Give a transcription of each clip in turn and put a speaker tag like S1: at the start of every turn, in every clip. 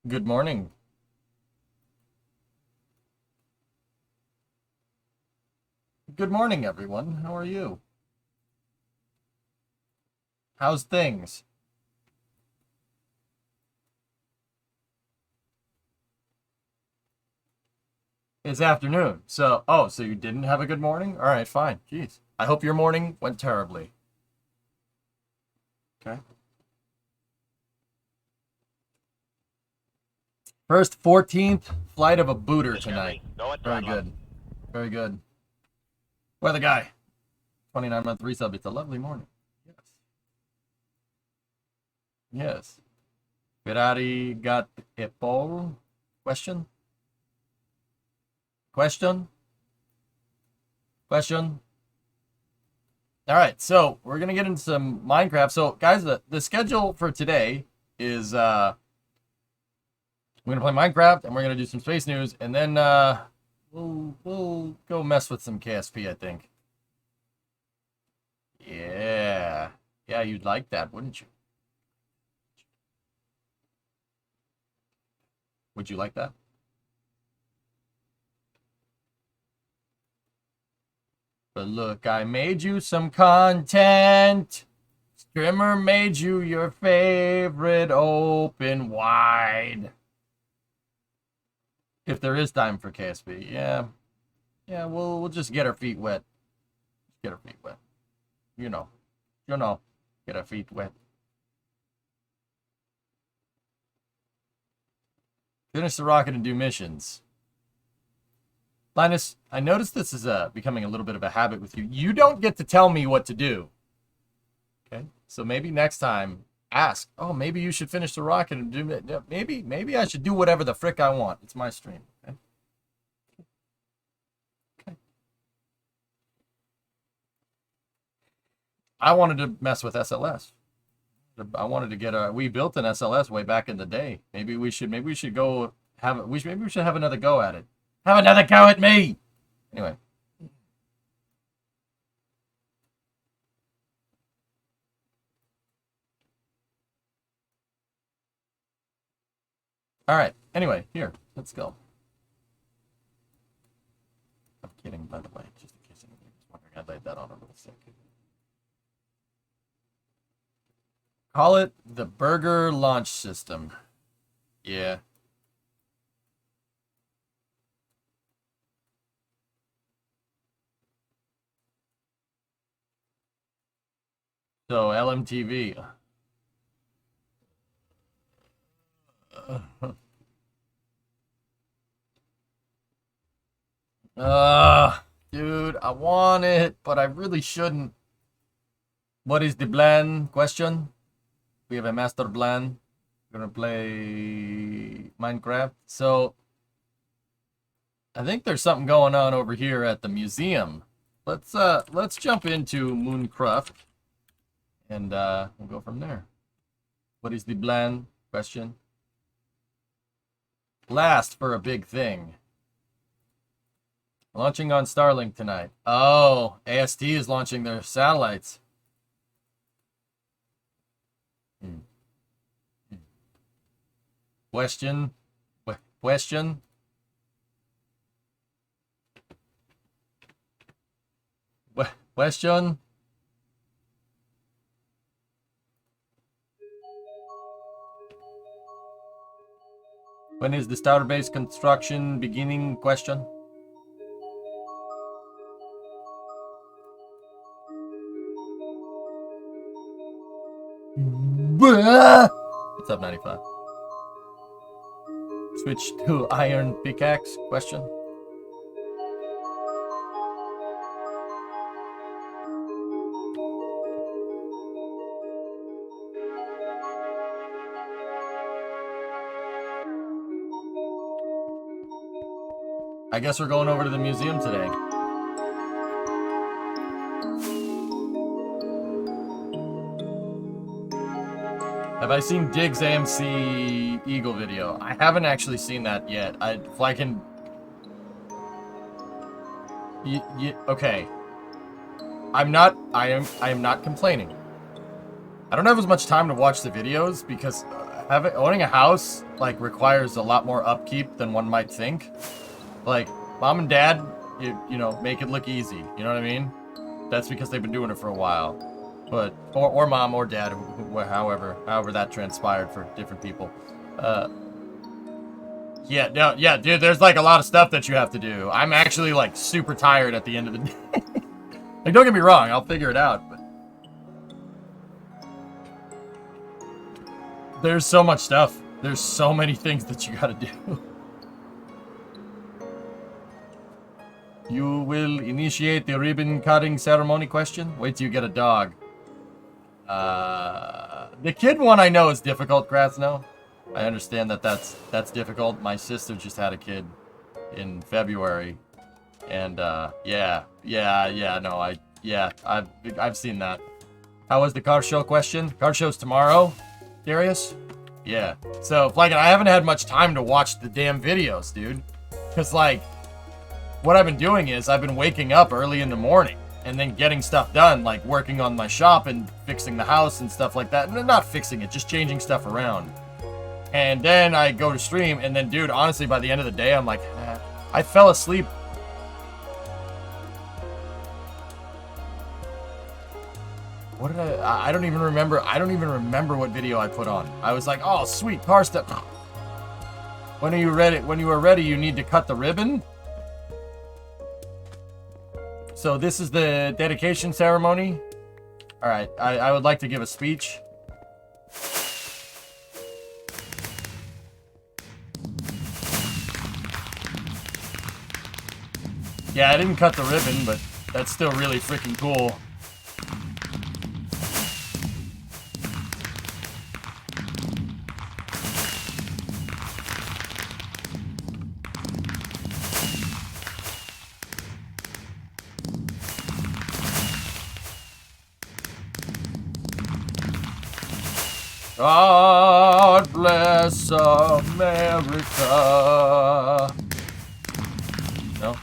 S1: Good morning. Good morning, everyone. How are you? How's things? It's afternoon. So you didn't have a good morning? All right, fine. Jeez. I hope your morning went terribly. Okay. First 14th flight of a booter tonight. Very good. Very good. Weather guy. 29-month resub. It's a lovely morning. Yes. Yes. Ferrari got a pole? Question? Question? Question? All right, so we're gonna get into some Minecraft. So, guys, the schedule for today is we're gonna play Minecraft and we're gonna do some space news, and then we'll go mess with some KSP, I think. Yeah, yeah, you'd like that, wouldn't you? Would you like that? But look, I made you some content. Strimmer made you your favorite open wide. If there is time for KSP, yeah. Yeah, we'll just get our feet wet. Get our feet wet. You know. You know. Get our feet wet. Finish the rocket and do missions. Linus, I noticed this is becoming a little bit of a habit with you. You don't get to tell me what to do. Okay? So maybe next time, ask. Oh, maybe you should finish the rocket and do it. Maybe I should do whatever the frick I want. It's my stream. Okay? Okay. I wanted to mess with SLS. I wanted to get we built an SLS way back in the day. Maybe we should go have maybe we should have another go at it. Have another go at me. Anyway. All right. Anyway, here, let's go. I'm kidding, by the way, just in case anyone was wondering. I laid that on a little sick. Call it the burger launch system. Yeah. So LMTV. Dude, I want it, but I really shouldn't. What is the plan? Question. We have a master plan. We're gonna play Minecraft. So I think there's something going on over here at the museum. Let's jump into Mooncraft and we'll go from there. What is the plan? Question. Last for a big thing. Launching on Starlink tonight. Oh, AST is launching their satellites. Question. Question. Question. When is the Starbase construction beginning? Question. What's up, 95? Switch to iron pickaxe? Question. I guess we're going over to the museum today. Have I seen Diggs AMC Eagle video? I haven't actually seen that yet. If I can... Okay. I am not complaining. I don't have as much time to watch the videos because owning a house like requires a lot more upkeep than one might think. Like mom and dad, you know, make it look easy. You know what I mean? That's because they've been doing it for a while. But or mom or dad, however that transpired for different people. Yeah, no, yeah, dude. There's like a lot of stuff that you have to do. I'm actually like super tired at the end of the day. Like, don't get me wrong, I'll figure it out. But there's so much stuff. There's so many things that you gotta do. You will initiate the ribbon cutting ceremony question? Wait till you get a dog. The kid one I know is difficult, Krasno. I understand that that's difficult. My sister just had a kid in February. And, I've seen that. How was the car show question? Car show's tomorrow, Darius? Yeah. So, like, I haven't had much time to watch the damn videos, dude. Because, like, what I've been doing is I've been waking up early in the morning and then getting stuff done, like working on my shop and fixing the house and stuff like that. Not fixing it, just changing stuff around. And then I go to stream, and then, dude, honestly, by the end of the day, I'm like, I fell asleep. What did I don't even remember. I don't even remember what video I put on. I was like, oh, sweet, car stuff. When are you ready? When you are ready, you need to cut the ribbon. So this is the dedication ceremony. All right, I would like to give a speech. Yeah, I didn't cut the ribbon, but that's still really freaking cool. God bless America. No?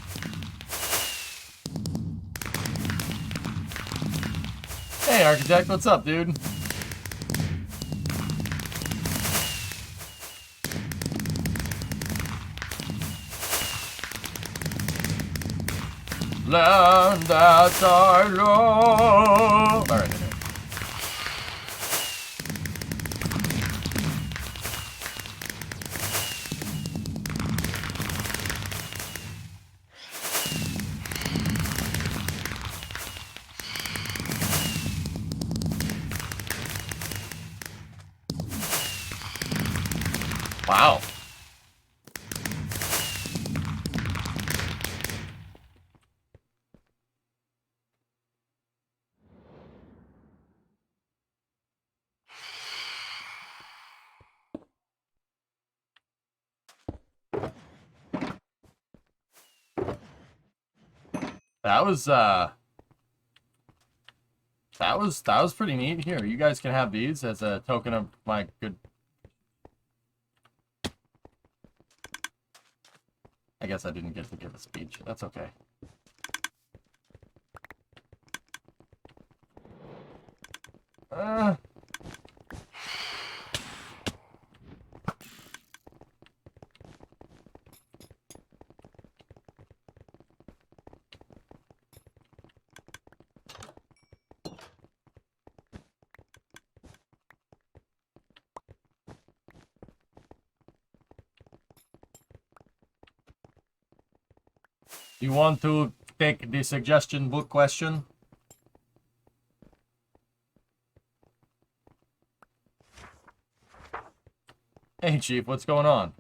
S1: Hey, Architect, what's up, dude? Land that I love. All right. Wow. That was pretty neat. Here, you guys can have these as a token of my good. I guess I didn't get to give a speech. That's okay. You want to take the suggestion book question? Hey, Chief, what's going on?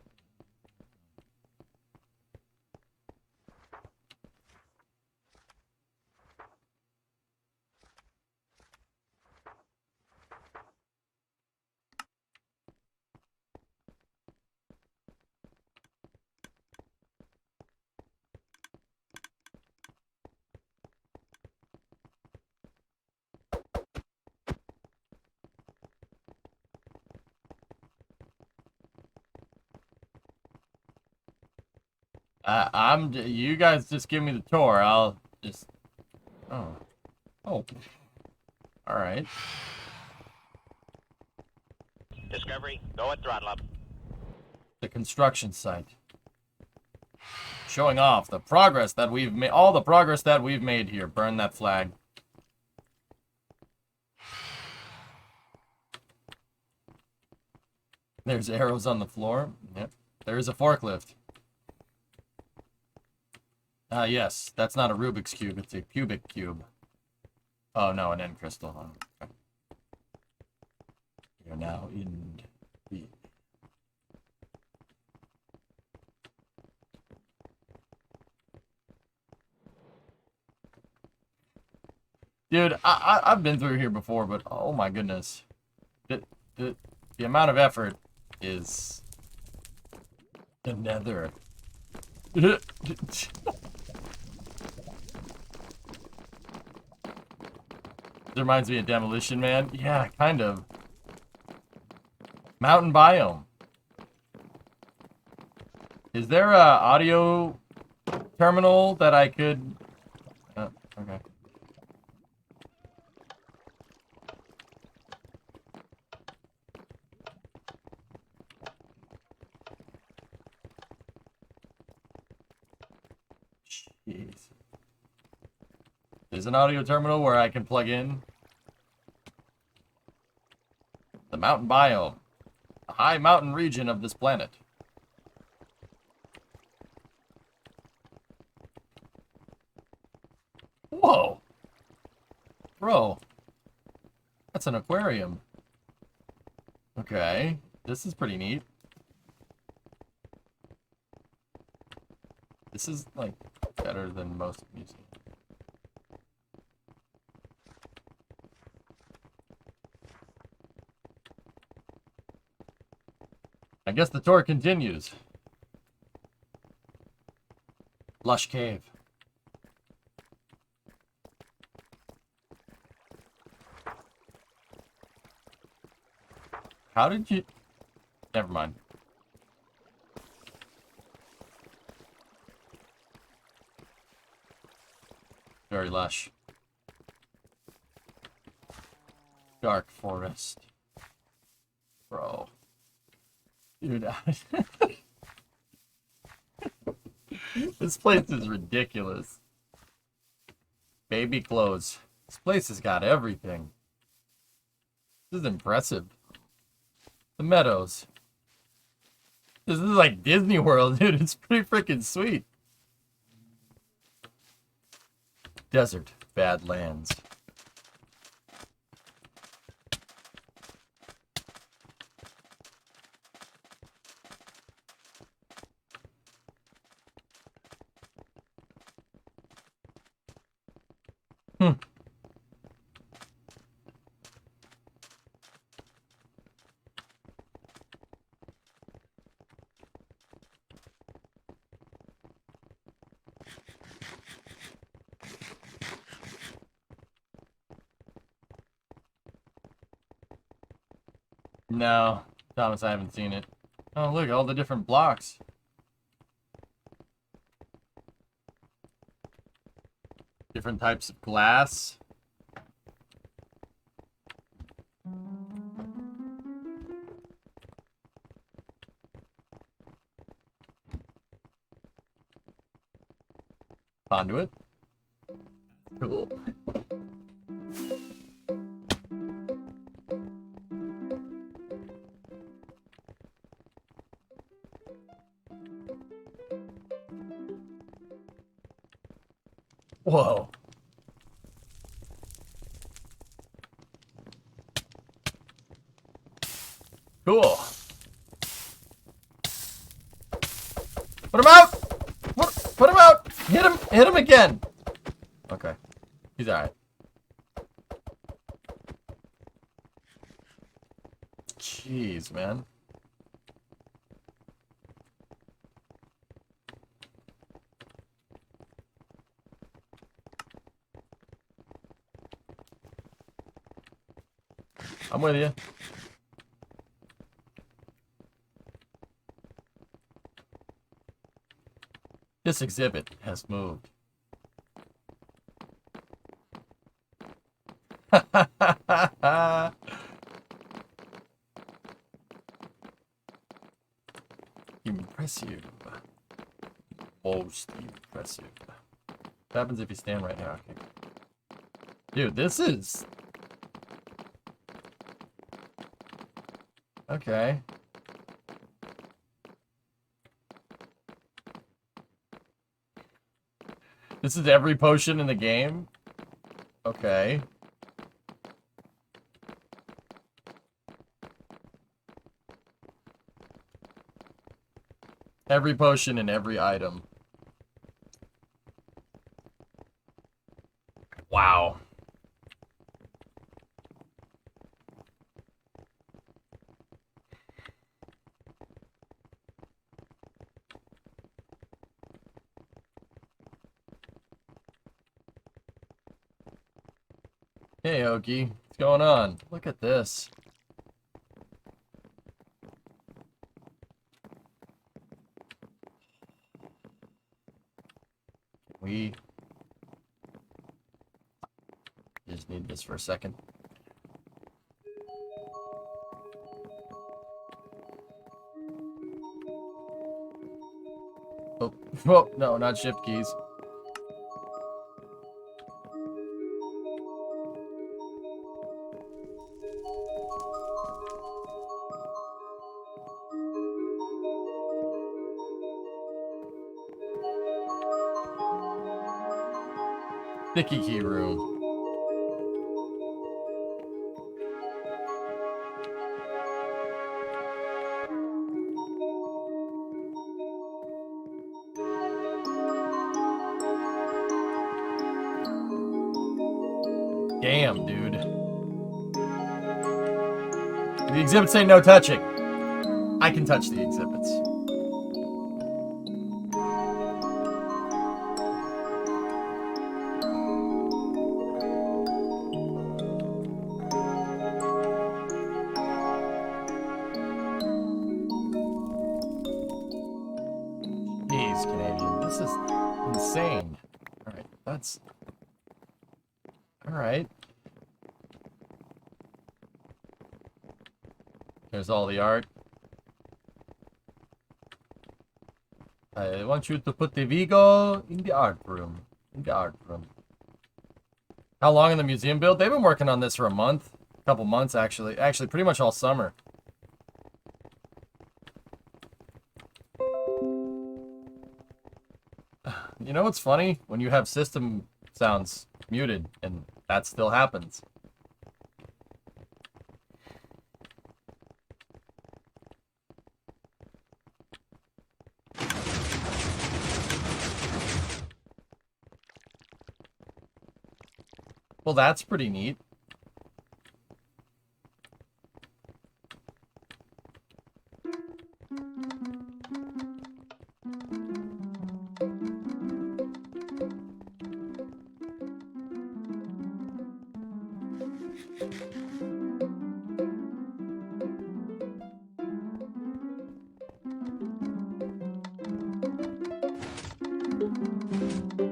S1: You guys just give me the tour. I'll just, oh, all right.
S2: Discovery, go at throttle up.
S1: The construction site. Showing off the progress that we've made. All the progress that we've made here. Burn that flag. There's arrows on the floor. Yep. There is a forklift. Ah, yes. That's not a Rubik's Cube. It's a cubic cube. Oh, no, an end crystal. Okay. We are now in the... Dude, I've been through here before, but oh my goodness. The amount of effort is... the nether. It reminds me of Demolition Man. Yeah, kind of. Mountain biome. Is there a audio terminal that I could... okay. Jeez. There's an audio terminal where I can plug in the mountain biome, a high mountain region of this planet. Whoa! Bro, that's an aquarium. Okay, this is pretty neat. This is, like, better than most museums. I guess the tour continues. Lush cave. How did you... Never mind. Very lush. Dark forest. Bro. Dude, this place is ridiculous. Baby clothes. This place has got everything. This is impressive. The meadows. This is like Disney World, dude. It's pretty freaking sweet. Desert. Badlands. No, Thomas, I haven't seen it. Oh, look, all the different blocks. Different types of glass. Conduit. Cool. Whoa. Cool. Put him out! Put him out! Hit him! Hit him again! Okay. He's alright. Jeez, man. I'm with you. This exhibit has moved. suit. What happens if you stand right now? Okay. Dude, this is... Okay. This is every potion in the game? Okay. Every potion in every item. Wow. Hey, Oki. What's going on? Look at this. We just need this for a second. Oh, oh no, not shift keys. Sticky key room. Damn, dude. The exhibits say no touching. I can touch the exhibits. Jeez, Canadian. This is insane. Alright, that's... Alright. There's all the art. I want you to put the Vigo in the art room. In the art room. How long in the museum build? They've been working on this for a month. A couple months, actually. Actually, pretty much all summer. You know what's funny? When you have system sounds muted, and that still happens. Well, that's pretty neat.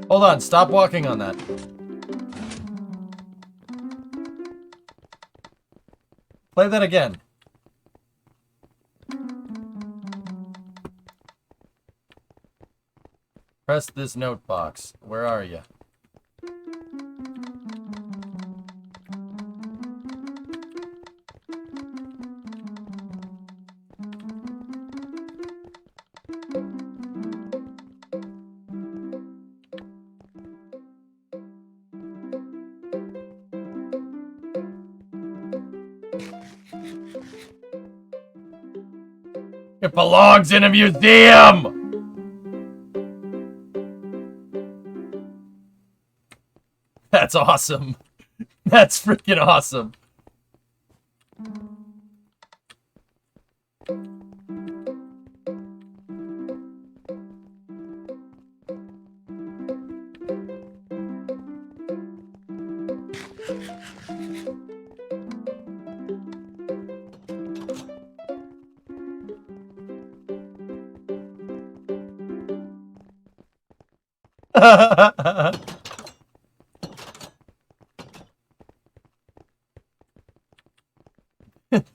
S1: Hold on, stop walking on that. Play that again. Press this note box. Where are you? It belongs in a museum! That's awesome. That's freaking awesome.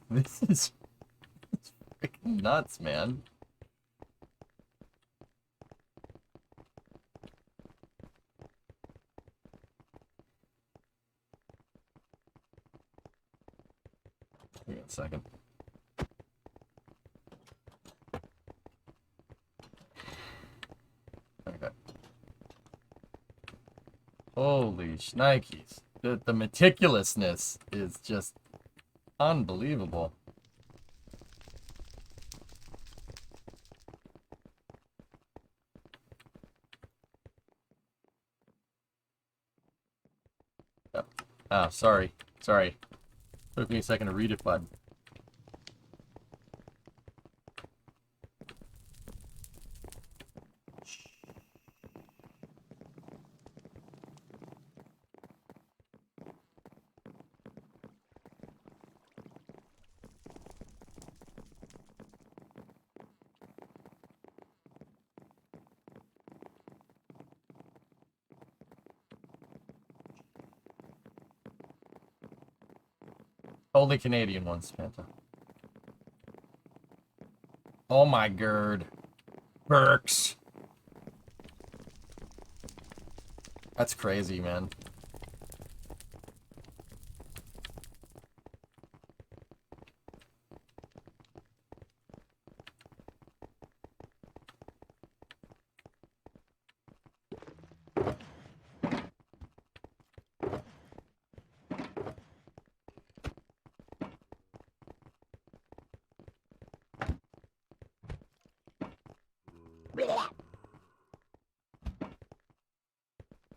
S1: This is freaking nuts, man. Wait a second. Okay. Holy shnikes. The meticulousness is just unbelievable. Ah, sorry. Sorry. Took me a second to read it, bud. Only Canadian ones, Fanta. Oh my god. Burks. That's crazy, man.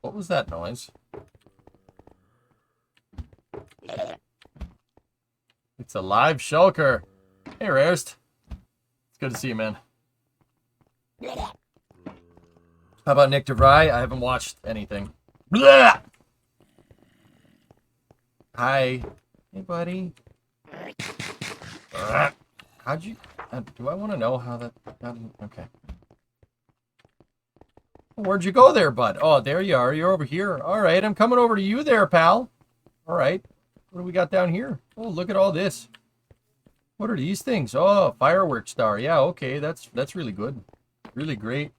S1: What was that noise? It's a live shulker. Hey, Rarest. It's good to see you, man. How about Nick DeVry? I haven't watched anything. Blah! Hi. Hey, buddy. How'd you... do I want to know how that... Okay. Where'd you go there, bud? Oh, there you are. You're over here. All right, I'm coming over to you there, pal. All right. What do we got down here? Oh, look at all this. What are these things? Oh, fireworks star. Yeah, okay. That's really good. Really great.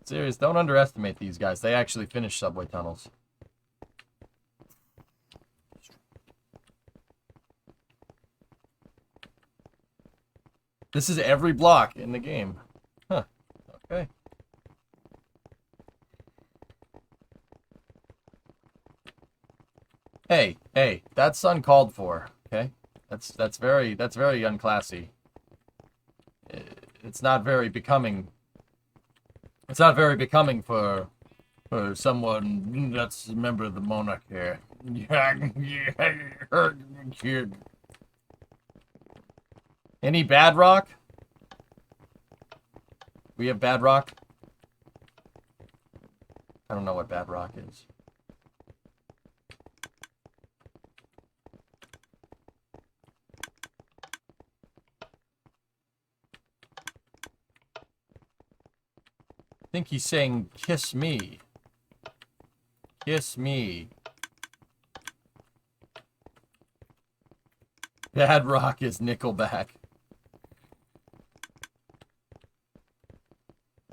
S1: Serious, don't underestimate these guys. They actually finish subway tunnels. This is every block in the game. Huh. Okay. Hey, that's uncalled for. Okay, that's very unclassy. It's not very becoming. It's not very becoming for someone that's a member of the monarch here. Any bad rock? We have bad rock? I don't know what bad rock is. I think he's saying, kiss me. Kiss me. Bad rock is Nickelback.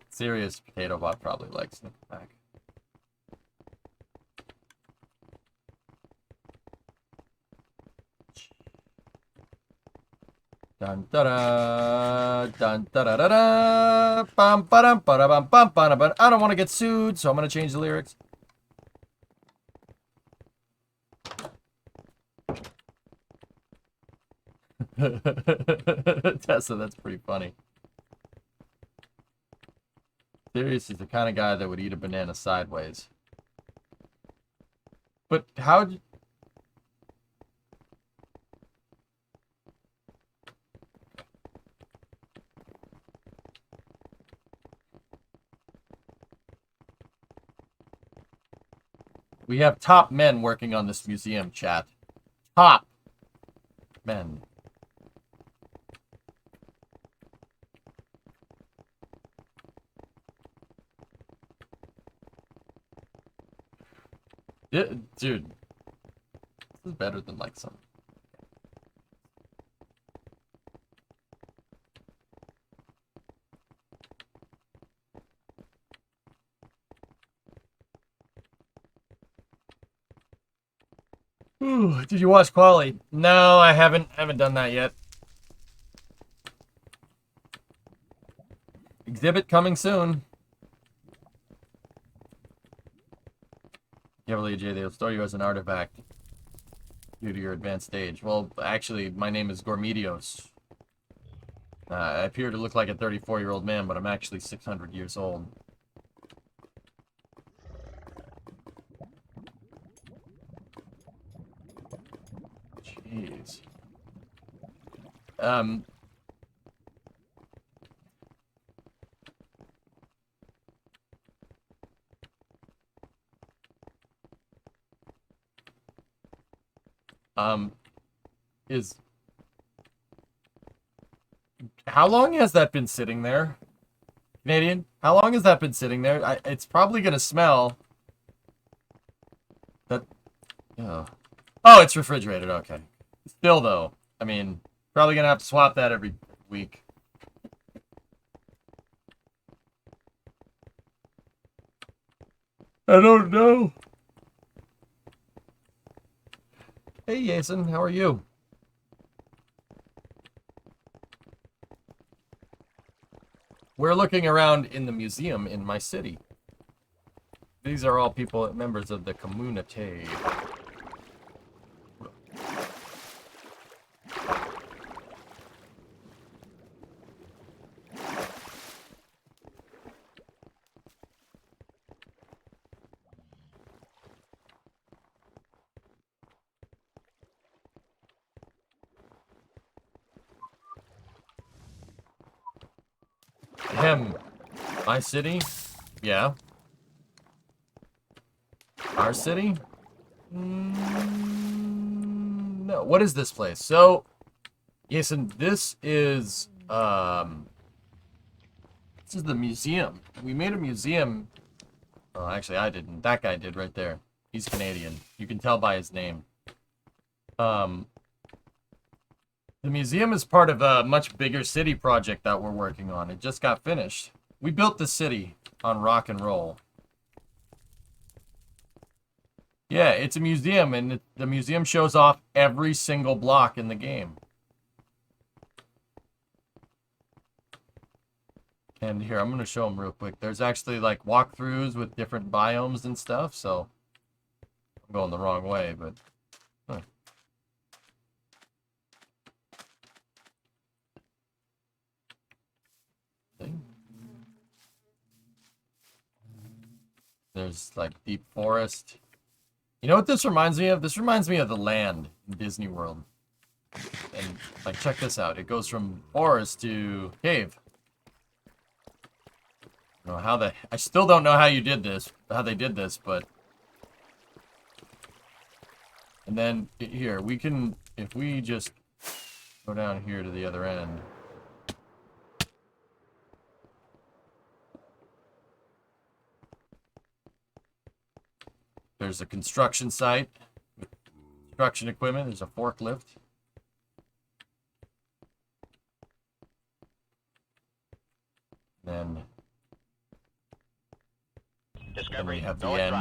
S1: Serious Potato Bot probably likes Nickelback. Dun da da dun da da da da bum ba dum ba da bum bum ba da bum. I don't want to get sued, so I'm gonna change the lyrics. Tessa, that's pretty funny. Seriously, the kind of guy that would eat a banana sideways. But how? We have top men working on this museum, chat. Top men. Dude, this is better than like some. Ooh, did you watch Quali? No, I haven't. Haven't done that yet. Exhibit coming soon. Can't believe, Jay, they'll store you as an artifact due to your advanced stage. Well, actually, my name is Gormedios. I appear to look like a 34-year-old man, but I'm actually 600 years old. Jeez. Is... How long has that been sitting there? Canadian? How long has that been sitting there? It's probably gonna smell. That... Oh. Oh, it's refrigerated, okay. Still, though, I mean, probably gonna have to swap that every week. I don't know. Hey, Jason, how are you? We're looking around in the museum in my city. These are all people, members of the community. My city? Yeah. Our city? No. What is this place? So, Jason, this is the museum. We made a museum. Oh, actually, I didn't. That guy did right there. He's Canadian. You can tell by his name. The museum is part of a much bigger city project that we're working on. It just got finished. We built the city on rock and roll. Yeah, it's a museum, and the museum shows off every single block in the game. And here, I'm going to show them real quick. There's actually, like, walkthroughs with different biomes and stuff, so... I'm going the wrong way, but... Huh. There's, like, deep forest. You know what this reminds me of? This reminds me of the land in Disney World. And, like, check this out. It goes from forest to cave. I don't know how I still don't know how you did this, how they did this, but... And then, here, we can, if we just go down here to the other end... There's a construction site with construction equipment. There's a forklift. Then we have the end.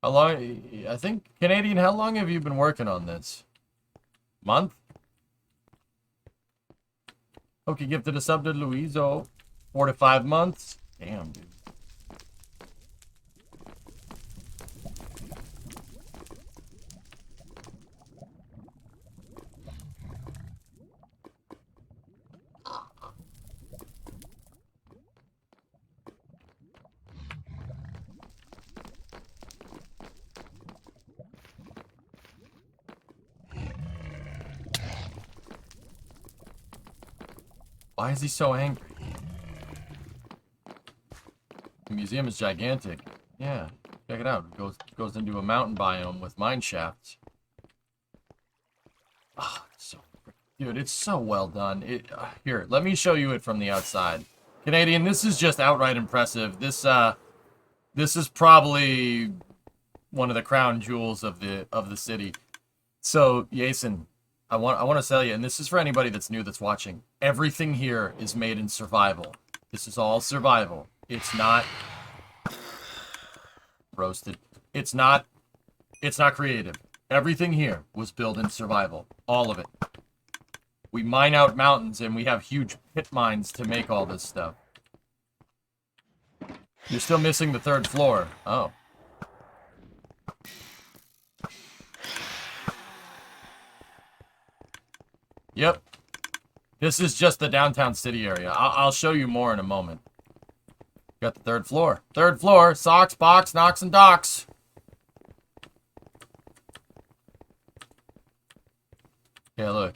S1: How long? I think, Canadian, how long have you been working on this? Month? Okay, gifted a sub to Louiso. 4 to 5 months. Damn, dude. Why is he so angry? The museum is gigantic. Yeah, check it out. It goes into a mountain biome with mine shafts. Oh, dude, it's so well done. Here, let me show you it from the outside. Canadian, this is just outright impressive. This is probably one of the crown jewels of the city. So, Jason, I want to tell you, and this is for anybody that's new that's watching. Everything here is made in survival. This is all survival. It's not roasted. It's not It's not creative. Everything here was built in survival. All of it. We mine out mountains and we have huge pit mines to make all this stuff. You're still missing the 3rd floor. Oh. Yep. This is just the downtown city area. I'll show you more in a moment. Got the 3rd floor. 3rd floor. Socks, box, knocks, and docks. Yeah, look.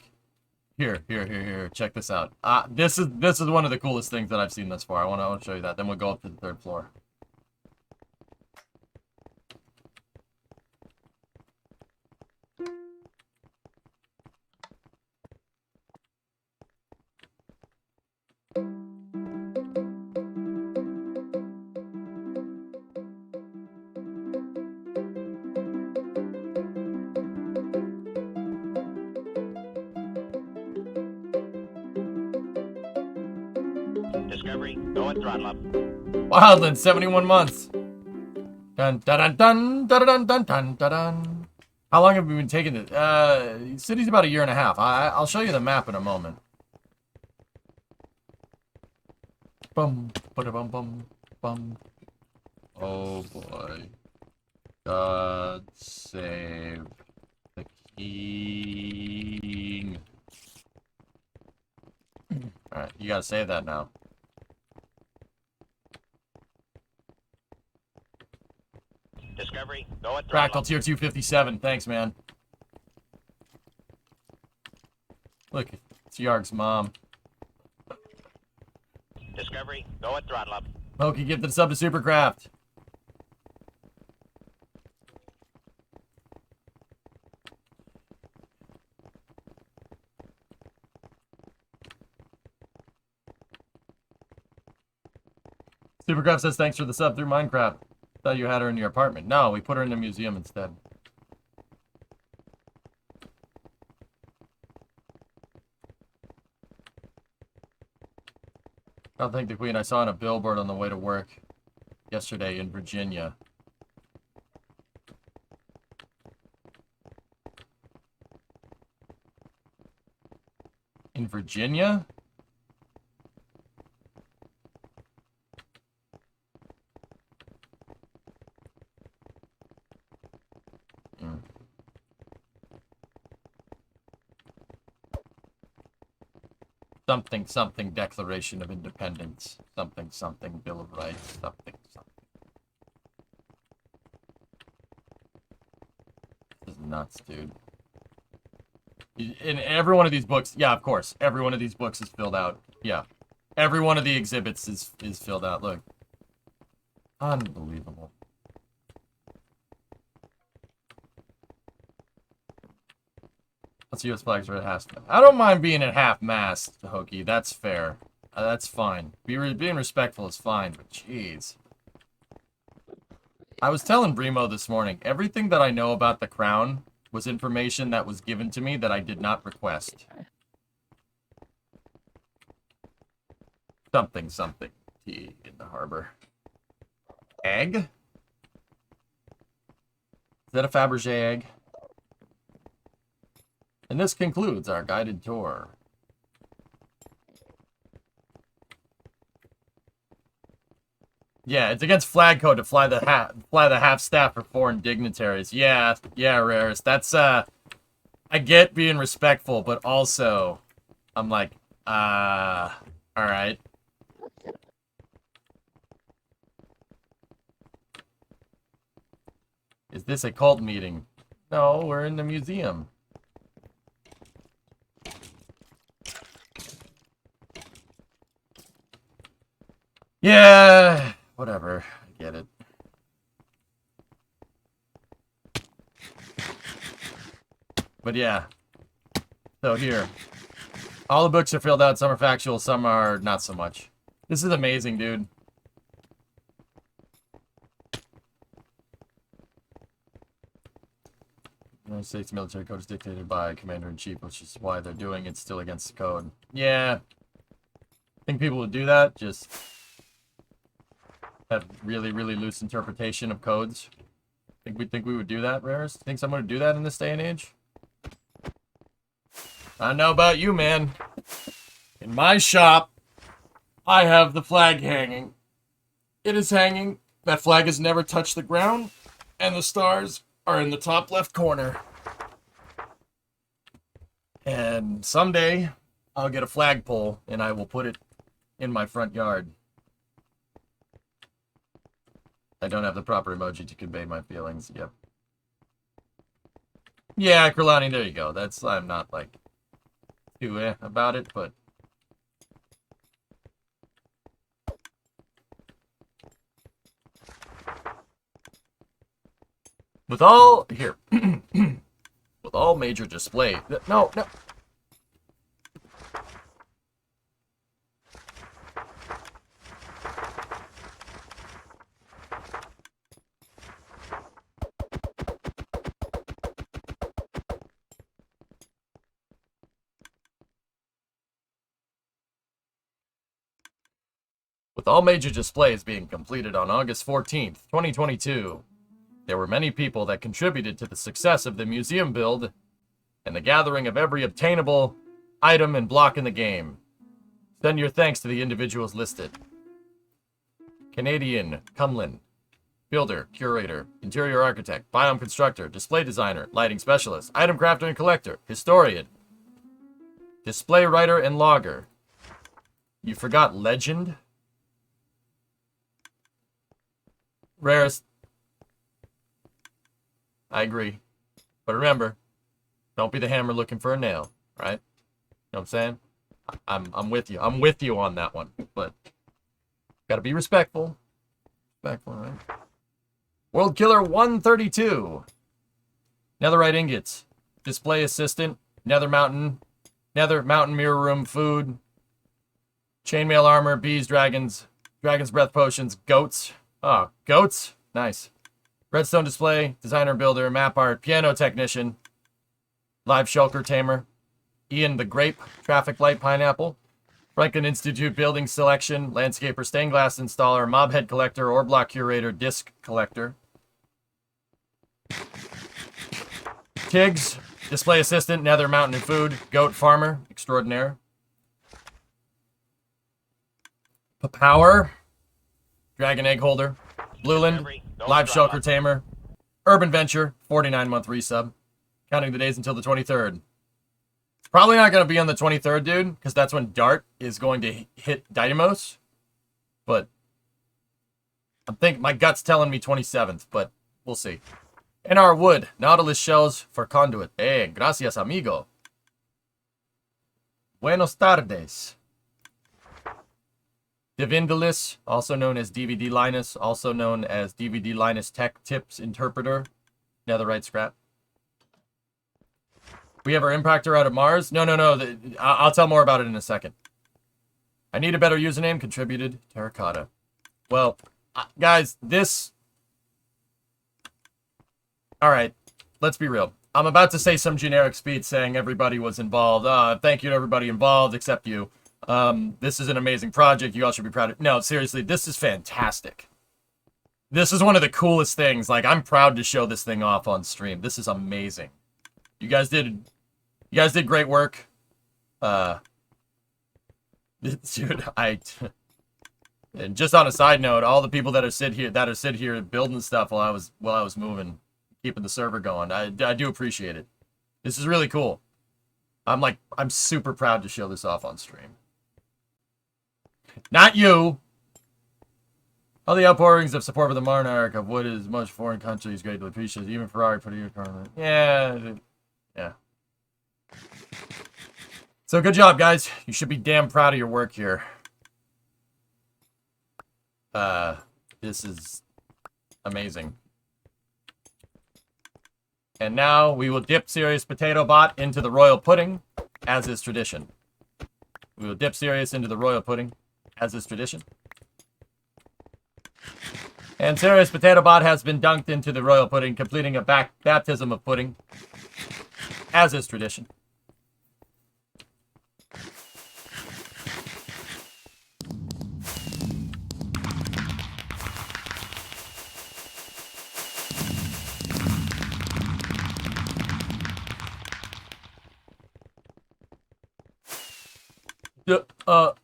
S1: Here. Check this out. This is one of the coolest things that I've seen thus far. I want to show you that. Then we'll go up to the 3rd floor.
S2: Discovery, go and throttle up.
S1: Wildland, 71 months. Dun dun dun dun dun dun dun dun dun. How long have we been taking it? City's about a year and a half. I'll show you the map in a moment. Bum, bum, bum, bum. Oh boy. God save the king. Alright, you gotta save that now.
S2: Discovery, go and throttle
S1: Fractal
S2: up.
S1: tier 257. Thanks, man. Look, it's Yarg's mom.
S2: Discovery, go and throttle up.
S1: Pokey gifted sub to Supercraft. Supercraft says thanks for the sub through Minecraft. Thought you had her in your apartment. No, we put her in the museum instead. I'll thank the Queen. I saw on a billboard on the way to work yesterday in Virginia. In Virginia? Something, something, Declaration of Independence. Something, something, Bill of Rights. Something, something. This is nuts, dude. In every one of these books, yeah, of course. Every one of these books is filled out. Yeah. Every one of the exhibits is filled out. Look. Unbelievable. Let's see US flags are at half. I don't mind being at half-mast, Hokey. That's fair. That's fine. Being respectful is fine, but jeez. I was telling Bremo this morning, everything that I know about the Crown was information that was given to me that I did not request. Something, something. Tea in the harbor. Egg? Is that a Fabergé egg? And this concludes our guided tour. Yeah, it's against flag code to fly the half staff for foreign dignitaries. Yeah, Rares. That's I get being respectful, but also I'm like, all right. Is this a cult meeting? No, we're in the museum. Yeah, whatever. I get it. But yeah. So here. All the books are filled out. Some are factual, some are not so much. This is amazing, dude. The United States military code is dictated by Commander-in-Chief, which is why they're doing it still against the code. Yeah. I think people would do that, just have really, really loose interpretation of codes. Think we would do that, Rares? Think someone would do that in this day and age? I don't know about you, man. In my shop, I have the flag hanging. It is hanging. That flag has never touched the ground, and the stars are in the top left corner. And someday, I'll get a flagpole, and I will put it in my front yard. I don't have the proper emoji to convey my feelings. Yep. Yeah, Kralani, there you go. I'm not, like, too about it, but... With all... Here. With all major display... No. With all major displays being completed on August 14th, 2022, there were many people that contributed to the success of the museum build and the gathering of every obtainable item and block in the game. Send your thanks to the individuals listed. Canadian, Cumlin, builder, curator, interior architect, biome constructor, display designer, lighting specialist, item crafter and collector, historian, display writer and logger. You forgot legend? Rarest. I agree. But remember, don't be the hammer looking for a nail, right? You know what I'm saying? I'm with you. I'm with you on that one. But gotta be respectful. Respectful, right? World Killer 132. Netherite ingots. Display assistant. Nether mountain mirror room, food. Chainmail armor, bees, dragons, dragon's breath potions, goats. Oh, goats? Nice. Redstone display, designer builder, map art, piano technician, live shulker tamer, Ian the grape, traffic light pineapple, Franklin Institute building selection, landscaper, stained glass installer, mob head collector, ore block curator, disc collector. Tiggs, display assistant, nether mountain and food, goat farmer, extraordinaire. Power, dragon egg holder, Blueland, live shulker tamer, urban venture, 49-month resub, counting the days until the 23rd. It's probably not going to be on the 23rd, dude, because that's when Dart is going to hit Dynamos. But I'm thinking my gut's telling me 27th, but we'll see. NR Wood, Nautilus shells for conduit. Gracias, amigo. Buenos tardes. Divindalis, also known as DVD Linus, also known as DVD Linus Tech Tips Interpreter. Netherite scrap. We have our impactor out of Mars. No. I'll tell more about it in a second. I need a better username. Contributed. Terracotta. Well, guys, this... Alright, let's be real. I'm about to say some generic speech saying everybody was involved. Thank you to everybody involved except you. This is an amazing project. You all should be proud of it. No, seriously, this is fantastic. This is one of the coolest things. Like, I'm proud to show this thing off on stream. This is amazing. You guys did great work. Dude, and just on a side note, all the people that are sit here building stuff while I was moving, keeping the server going. I do appreciate it. This is really cool. I'm super proud to show this off on stream. Not you. All the outpourings of support for the monarch of what is most foreign countries greatly appreciated. Even Ferrari put your tournament. Yeah. So good job, guys. You should be damn proud of your work here. This is amazing. And now we will dip Serious Potato Bot into the royal pudding, as is tradition. We will dip Serious into the royal pudding, as is tradition. And Serious Potato Bot has been dunked into the royal pudding, completing a baptism of pudding, as is tradition.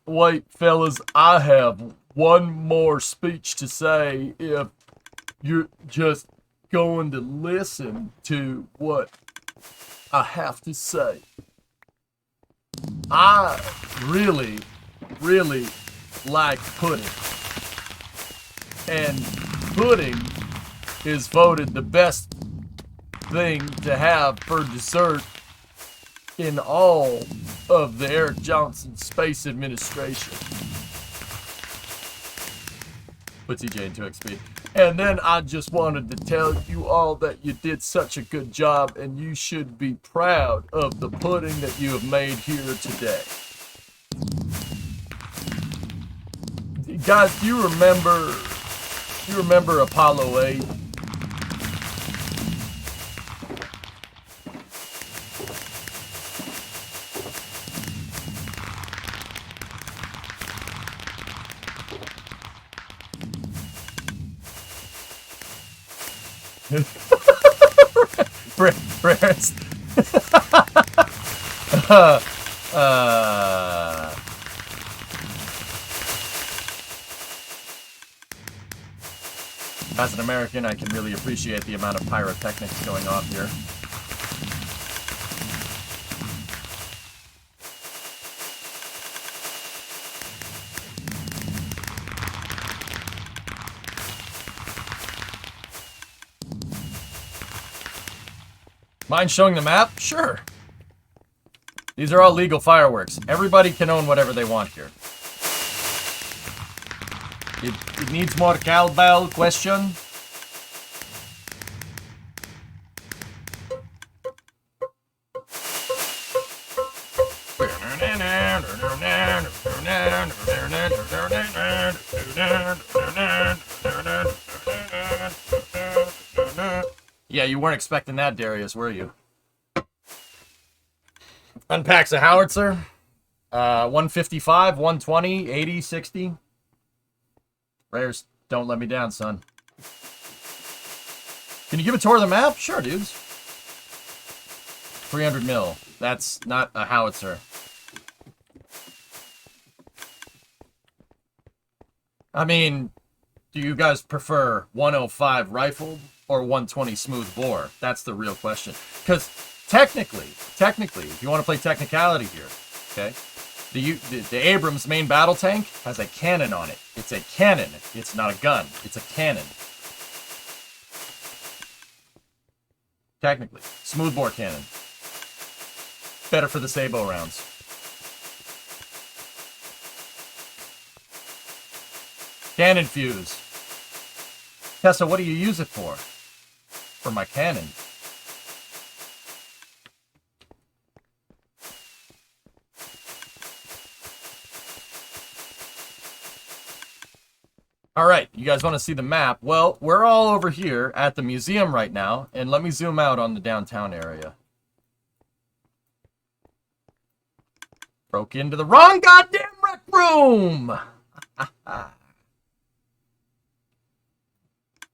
S1: Wait, fellas, I have one more speech to say if you're just going to listen to what I have to say. I really, really like pudding. And pudding is voted the best thing to have for dessert in all of the Eric Johnson Space Administration. Put TJ into XP. And then I just wanted to tell you all that you did such a good job and you should be proud of the pudding that you have made here today. Guys, do you remember Apollo 8? Brest. As an American, I can really appreciate the amount of pyrotechnics going off here. Mind showing the map? Sure. These are all legal fireworks. Everybody can own whatever they want here. It needs more cowbell question. Yeah, you weren't expecting that, Darius, were you? Unpacks a howitzer. 155, 120, 80, 60. Rares, don't let me down, son. Can you give a tour of the map? Sure, dudes. 300 mil. That's not a howitzer. I mean, do you guys prefer 105 rifled or 120 smooth bore? That's the real question. Because technically, if you want to play technicality here, okay, the Abrams main battle tank has a cannon on it. It's a cannon. It's not a gun. It's a cannon. Technically, smoothbore cannon. Better for the Sabo rounds. Cannon fuse. Tessa, what do you use it for? For my cannon. All right, you guys want to see the map? Well, we're all over here at the museum right now, and let me zoom out on the downtown area. Broke into the wrong goddamn rec room!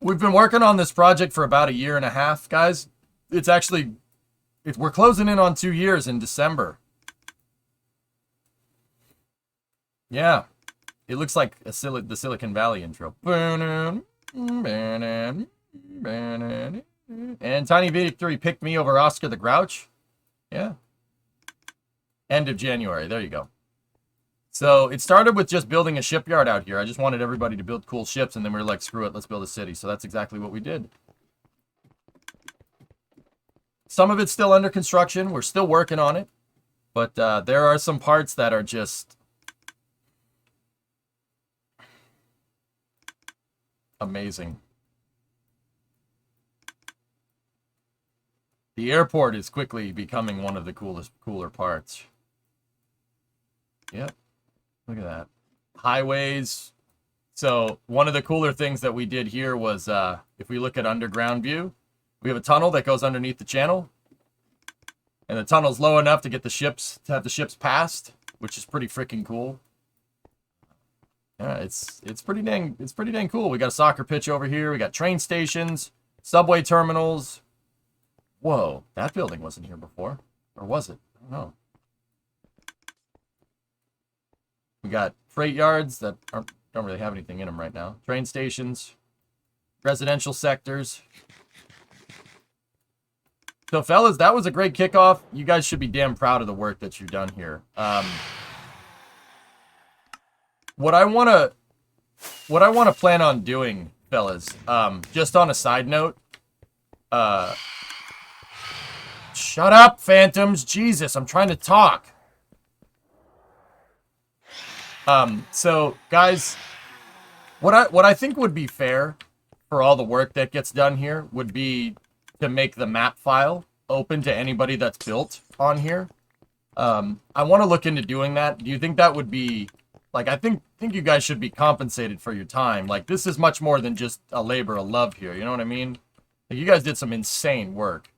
S1: We've been working on this project for about 1.5 years, guys. We're closing in on 2 years in December. Yeah. It looks like the Silicon Valley intro. And Tiny Victory picked me over Oscar the Grouch. Yeah. End of January. There you go. So it started with just building a shipyard out here. I just wanted everybody to build cool ships, and then we were like, screw it, let's build a city. So that's exactly what we did. Some of it's still under construction. We're still working on it. But there are some parts that are just amazing. The airport is quickly becoming one of the cooler parts. Yep. Look at that. Highways. So one of the cooler things that we did here was, if we look at underground view, we have a tunnel that goes underneath the channel. And the tunnel's low enough to get the ships, to have the ships past, which is pretty freaking cool. Yeah, it's pretty dang cool. We got a soccer pitch over here. We got train stations, subway terminals. Whoa, that building wasn't here before. Or was it? I don't know. We got freight yards that don't really have anything in them right now. Train stations, residential sectors. So, fellas, that was a great kickoff. You guys should be damn proud of the work that you've done here. What I want to plan on doing, fellas, just on a side note, shut up, Phantoms. Jesus, I'm trying to talk. So, guys, what I think would be fair for all the work that gets done here would be to make the map file open to anybody that's built on here. I want to look into doing that. Do you think that would be, like, I think you guys should be compensated for your time. Like, this is much more than just a labor of love here, you know what I mean? Like, you guys did some insane work.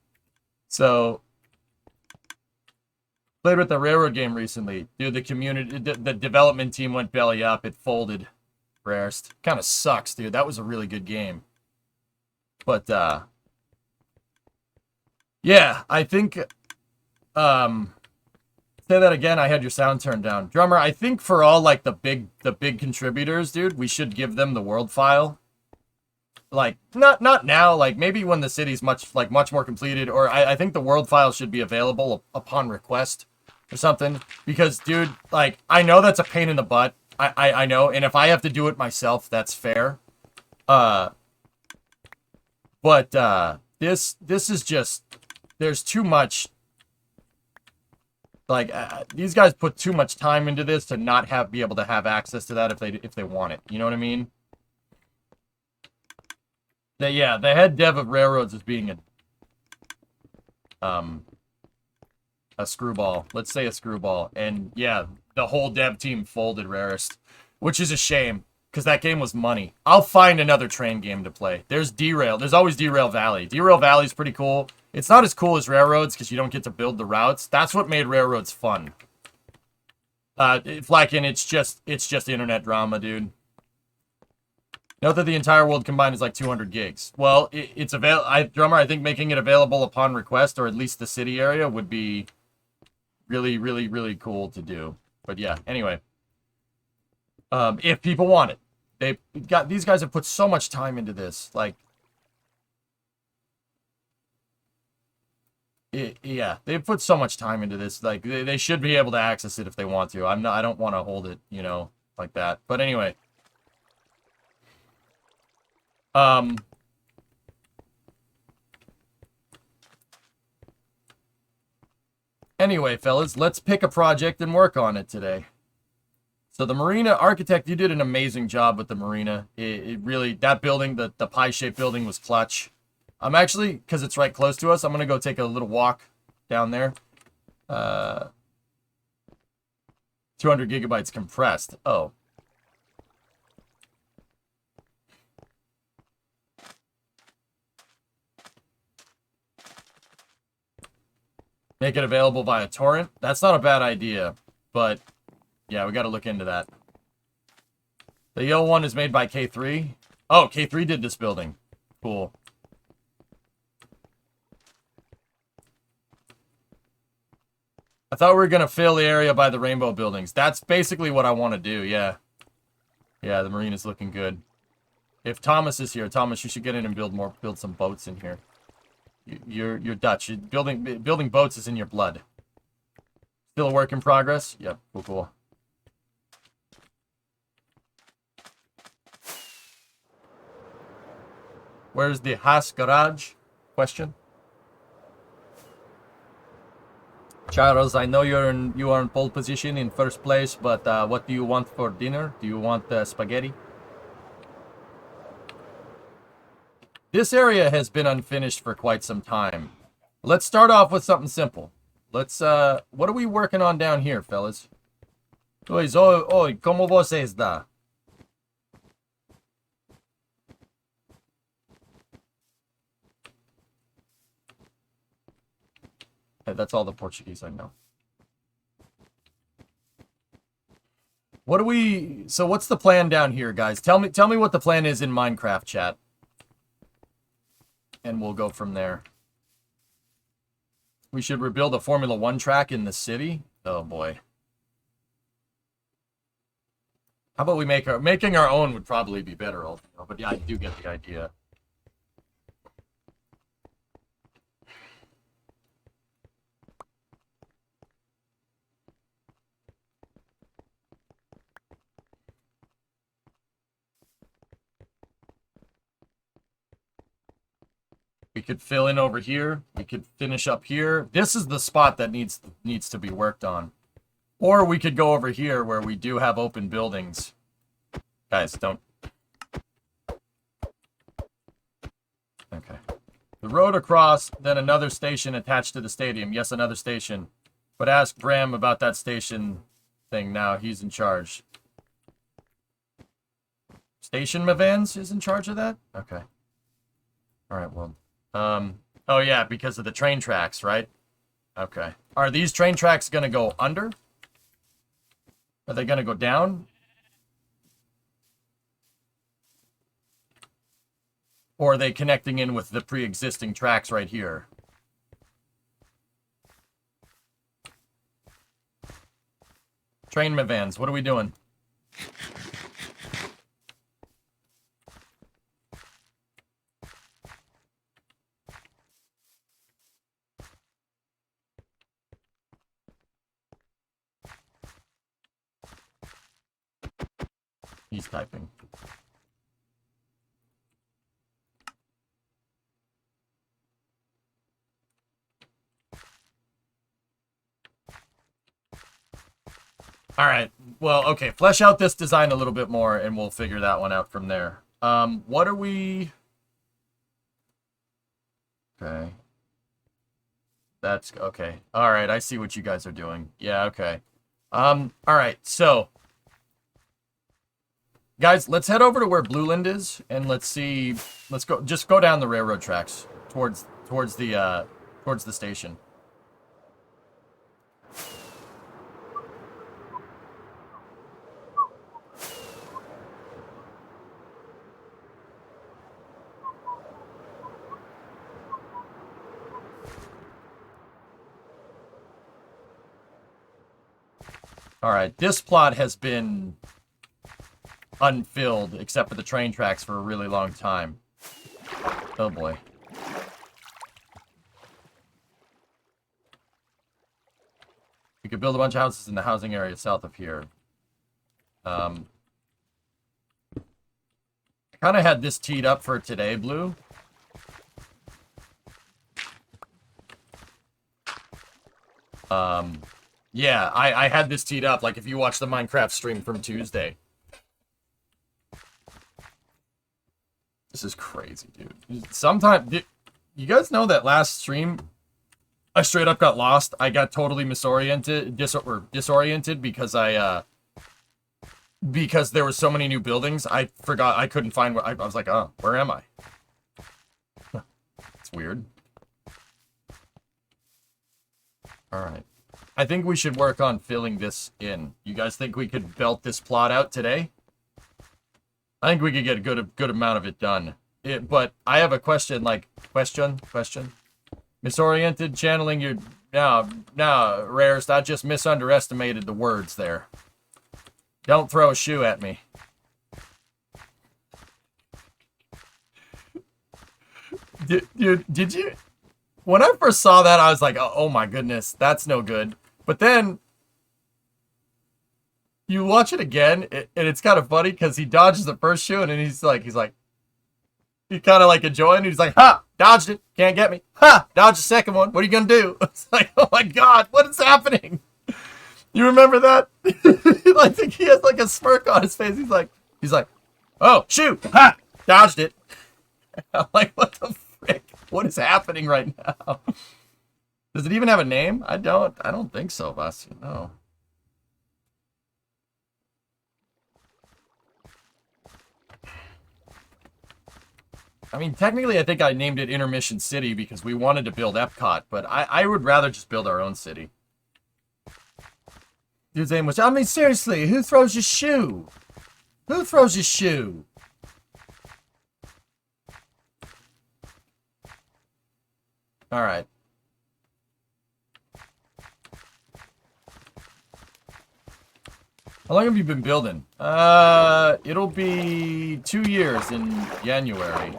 S1: So, played with the railroad game recently. Dude, the community, the development team went belly up. It folded. Rarest. Kind of sucks, dude. That was a really good game. But, yeah, I think, say that again. I had your sound turned down. Drummer, I think for all, like, the big contributors, dude, we should give them the world file. Like, not now, like, maybe when the city's much more completed, or I think the world file should be available upon request or something. Because, dude, like, I know that's a pain in the butt. I know, and if I have to do it myself, that's fair. But this is just, there's too much, like, these guys put too much time into this to not be able to have access to that if they want it. You know what I mean? Yeah, the head dev of railroads is being a screwball. Let's say a screwball. And yeah, the whole dev team folded, Rarest, which is a shame because that game was money. I'll find another train game to play. There's Derail. There's always Derail Valley. Derail Valley's pretty cool. It's not as cool as Railroads because you don't get to build the routes. That's what made Railroads fun. Flakin, it's just internet drama, dude. Note that the entire world combined is like 200 gigs. Well, it's available. Drummer, I think making it available upon request, or at least the city area, would be really, really, really cool to do. But yeah, anyway. If people want it. These guys have put so much time into this. Like, yeah, they've put so much time into this. Like, they should be able to access it if they want to. I don't want to hold it, you know, like that. But anyway. Anyway, fellas, let's pick a project and work on it today. So the marina architect, you did an amazing job with the marina. It really, that building, the pie-shaped building was clutch. I'm actually, because it's right close to us, I'm going to go take a little walk down there. 200 gigabytes compressed. Oh. Make it available via torrent. That's not a bad idea, but yeah, we got to look into that. The yellow one is made by K3. Oh, K3 did this building. Cool. I thought we were going to fill the area by the rainbow buildings. That's basically what I want to do, yeah. Yeah, the marine is looking good. If Thomas is here, Thomas, you should get in and build some boats in here. You're Dutch. Building boats is in your blood. Still a work in progress? Yep, cool. Where's the Haas garage? Question. Charles, I know you are in pole position in first place, but what do you want for dinner? Do you want spaghetti? This area has been unfinished for quite some time. Let's start off with something simple. Let's, what are we working on down here, fellas? Oi, ¿cómo vos está? Hey, that's all the Portuguese I know. So what's the plan down here, guys? Tell me what the plan is in Minecraft chat. And we'll go from there. We should rebuild a Formula 1 track in the city? Oh, boy. How about we making our own would probably be better, but yeah, I do get the idea. We could fill in over here. We could finish up here. This is the spot that needs to be worked on. Or we could go over here where we do have open buildings. Guys, don't. Okay. The road across, then another station attached to the stadium. Yes, another station. But ask Bram about that station thing now. He's in charge. Station Mavans is in charge of that? Okay. All right, well. Oh yeah, because of the train tracks, right? Okay. Are these train tracks going to go under? Are they going to go down? Or are they connecting in with the pre-existing tracks right here? Train Mavans, what are we doing? He's typing. All right. Well, okay. Flesh out this design a little bit more, and we'll figure that one out from there. What are we? Okay. That's okay. All right. I see what you guys are doing. Yeah. Okay. All right. So, guys, let's head over to where Blueland is, and let's see. Let's go. Just go down the railroad tracks towards the station. All right, this plot has been unfilled except for the train tracks for a really long time. Oh boy. We could build a bunch of houses in the housing area south of here. I kind of had this teed up for today, Blue. Yeah, I had this teed up, like if you watch the Minecraft stream from Tuesday. This is crazy, dude. Sometimes, you guys know that last stream, I straight up got lost. I got totally disoriented because because there were so many new buildings. I forgot, I couldn't find what, I was like, oh, where am I? It's weird. All right. I think we should work on filling this in. You guys think we could belt this plot out today? I think we could get a good amount of it done. But I have a question, like, question? Misoriented, channeling your... No, Rares, I just misunderestimated the words there. Don't throw a shoe at me. Did you... When I first saw that, I was like, oh my goodness, that's no good. But then... You watch it again, and it's kind of funny, because he dodges the first shoe, and then he's kind of like enjoying it. He's like, ha! Dodged it. Can't get me. Ha! Dodged the second one. What are you going to do? It's like, oh my god, what is happening? You remember that? I think he has like a smirk on his face. He's like, oh, shoot! Ha! Dodged it. I'm like, what the frick? What is happening right now? Does it even have a name? I don't think so, boss. No. I mean, technically, I think I named it Intermission City because we wanted to build Epcot, but I would rather just build our own city. Dude's aim was, I mean, seriously, who throws your shoe? Who throws your shoe? All right. How long have you been building? It'll be 2 years in January.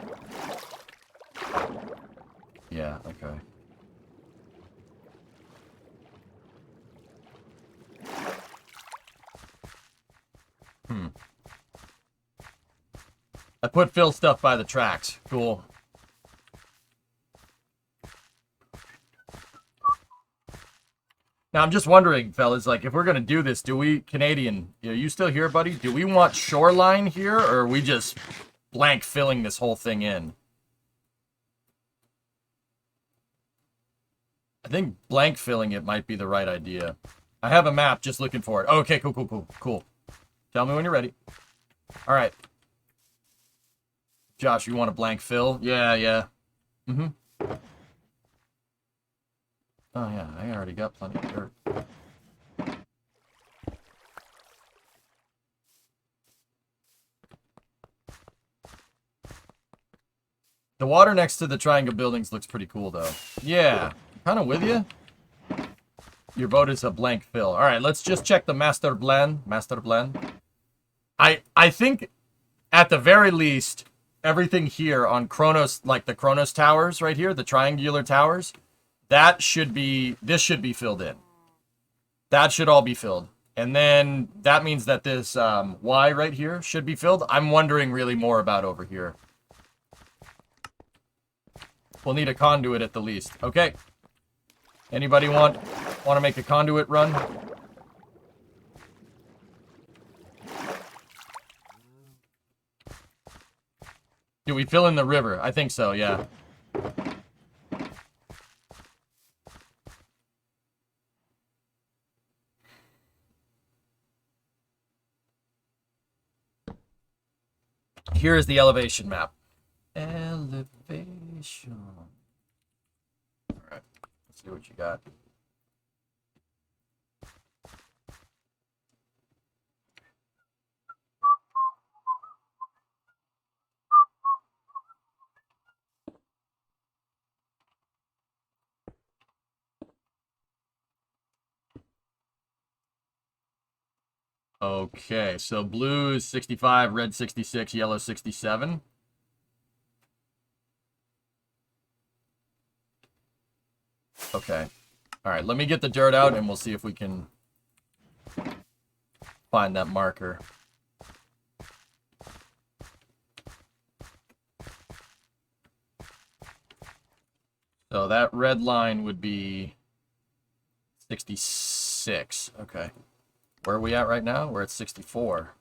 S1: Yeah, okay. I put Phil stuff by the tracks. Cool. Now, I'm just wondering, fellas, like, if we're going to do this, do we, Canadian, are you still here, buddy? Do we want shoreline here, or are we just blank filling this whole thing in? I think blank filling it might be the right idea. I have a map, just looking for it. Oh, okay, cool. Tell me when you're ready. All right. Josh, you want a blank fill? Yeah. Mm-hmm. Oh, yeah, I already got plenty of dirt. The water next to the triangle buildings looks pretty cool, though. Yeah, kind of with you. Your vote is a blank fill. All right, let's just check the master blend. I think, at the very least, everything here on Kronos, like the Kronos towers right here, the triangular towers, this should be filled in. That should all be filled. And then that means that this Y right here should be filled. I'm wondering really more about over here. We'll need a conduit at the least. Okay. Anybody want to make a conduit run? Do we fill in the river? I think so, yeah. Here is the elevation map. Elevation. All right, let's see what you got. Okay, so blue is 65, red 66, yellow 67. Okay. All right, let me get the dirt out and we'll see if we can find that marker. So that red line would be 66. Okay. Where are we at right now? We're at 64.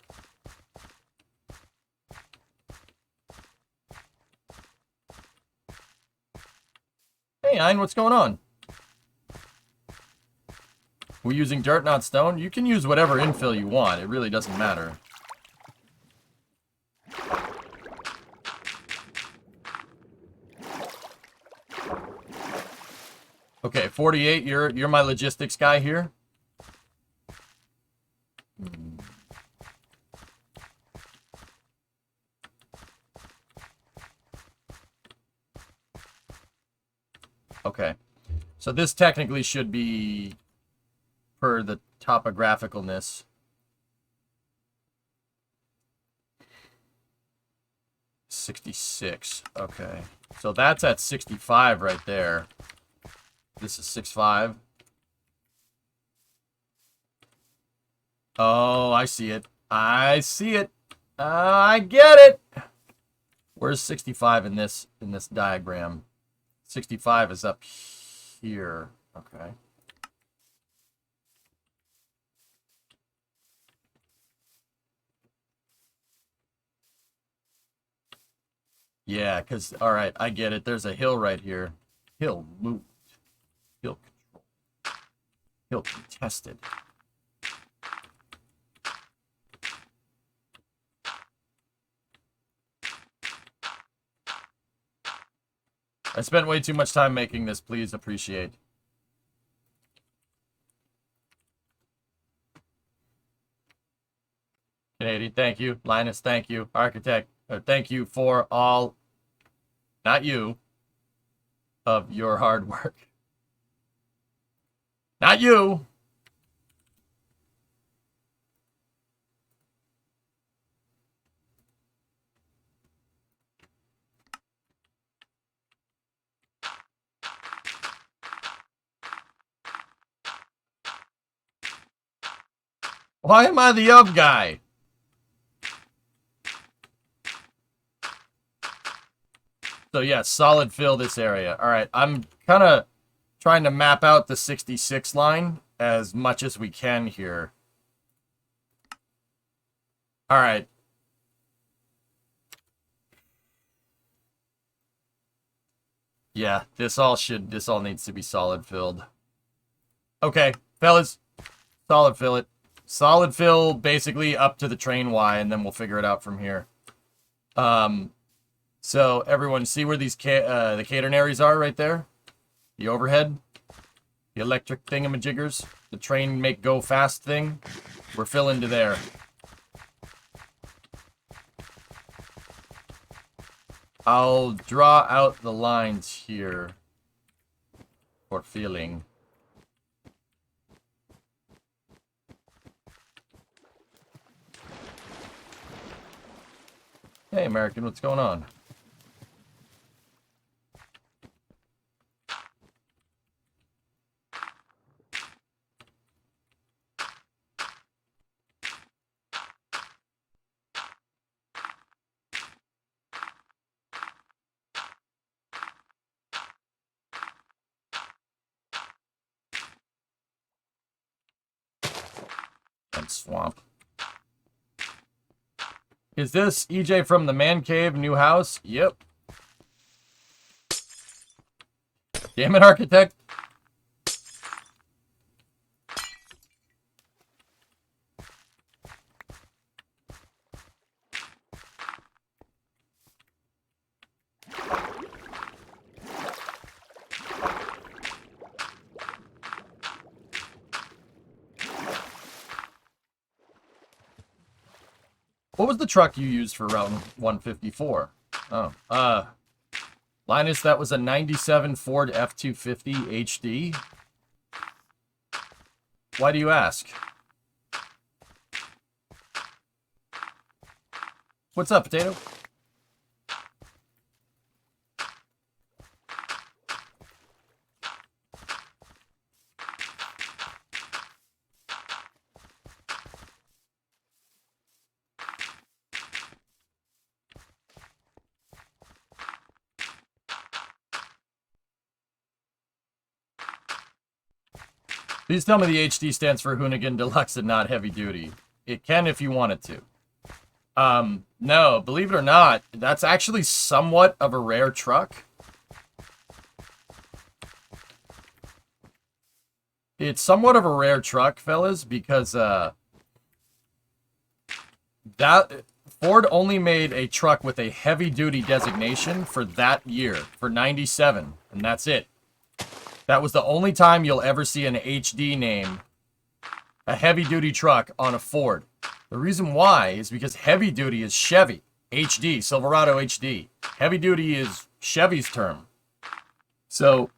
S1: Hey, Ein, what's going on? We're using dirt, not stone. You can use whatever infill you want. It really doesn't matter. Okay, 48. You're my logistics guy here. Okay. So this technically should be per the topographicalness. $66. Okay. So that's at 65 right there. This is 65. Oh, I see it. I see it. I get it. Where's 65 in this diagram? 65 is up here. Okay. Yeah, because, all right, I get it. There's a hill right here. Hill moved. Hill control. Hill contested. I spent way too much time making this. Please appreciate. Canadian, thank you. Linus, thank you. Architect, thank you for all, not you, of your hard work. Not you. Why am I the of guy? So yeah, solid fill this area. All right, I'm kind of trying to map out the 66 line as much as we can here. All right. Yeah, this all needs to be solid filled. Okay, fellas, solid fill it. Solid fill basically up to the train Y, and then we'll figure it out from here. So everyone see where these the catenaries are right there? The overhead? The electric thingamajiggers? The train make go fast thing? We're filling to there. I'll draw out the lines here for filling. Hey, American, what's going on? And swamp. Is this EJ from the man cave, new house? Yep. Damn it, architect. What was the truck you used for Route 154? Oh, Linus, that was a 97 Ford F-250 HD. Why do you ask? What's up, Potato? Please tell me the HD stands for Hoonigan Deluxe and not Heavy Duty. It can if you want it to. No, believe it or not, that's actually somewhat of a rare truck. It's somewhat of a rare truck, fellas, because that Ford only made a truck with a heavy-duty designation for that year, for 97, and that's it. That was the only time you'll ever see an HD name, a heavy-duty truck on a Ford. The reason why is because heavy-duty is Chevy, HD, Silverado HD. Heavy-duty is Chevy's term. So,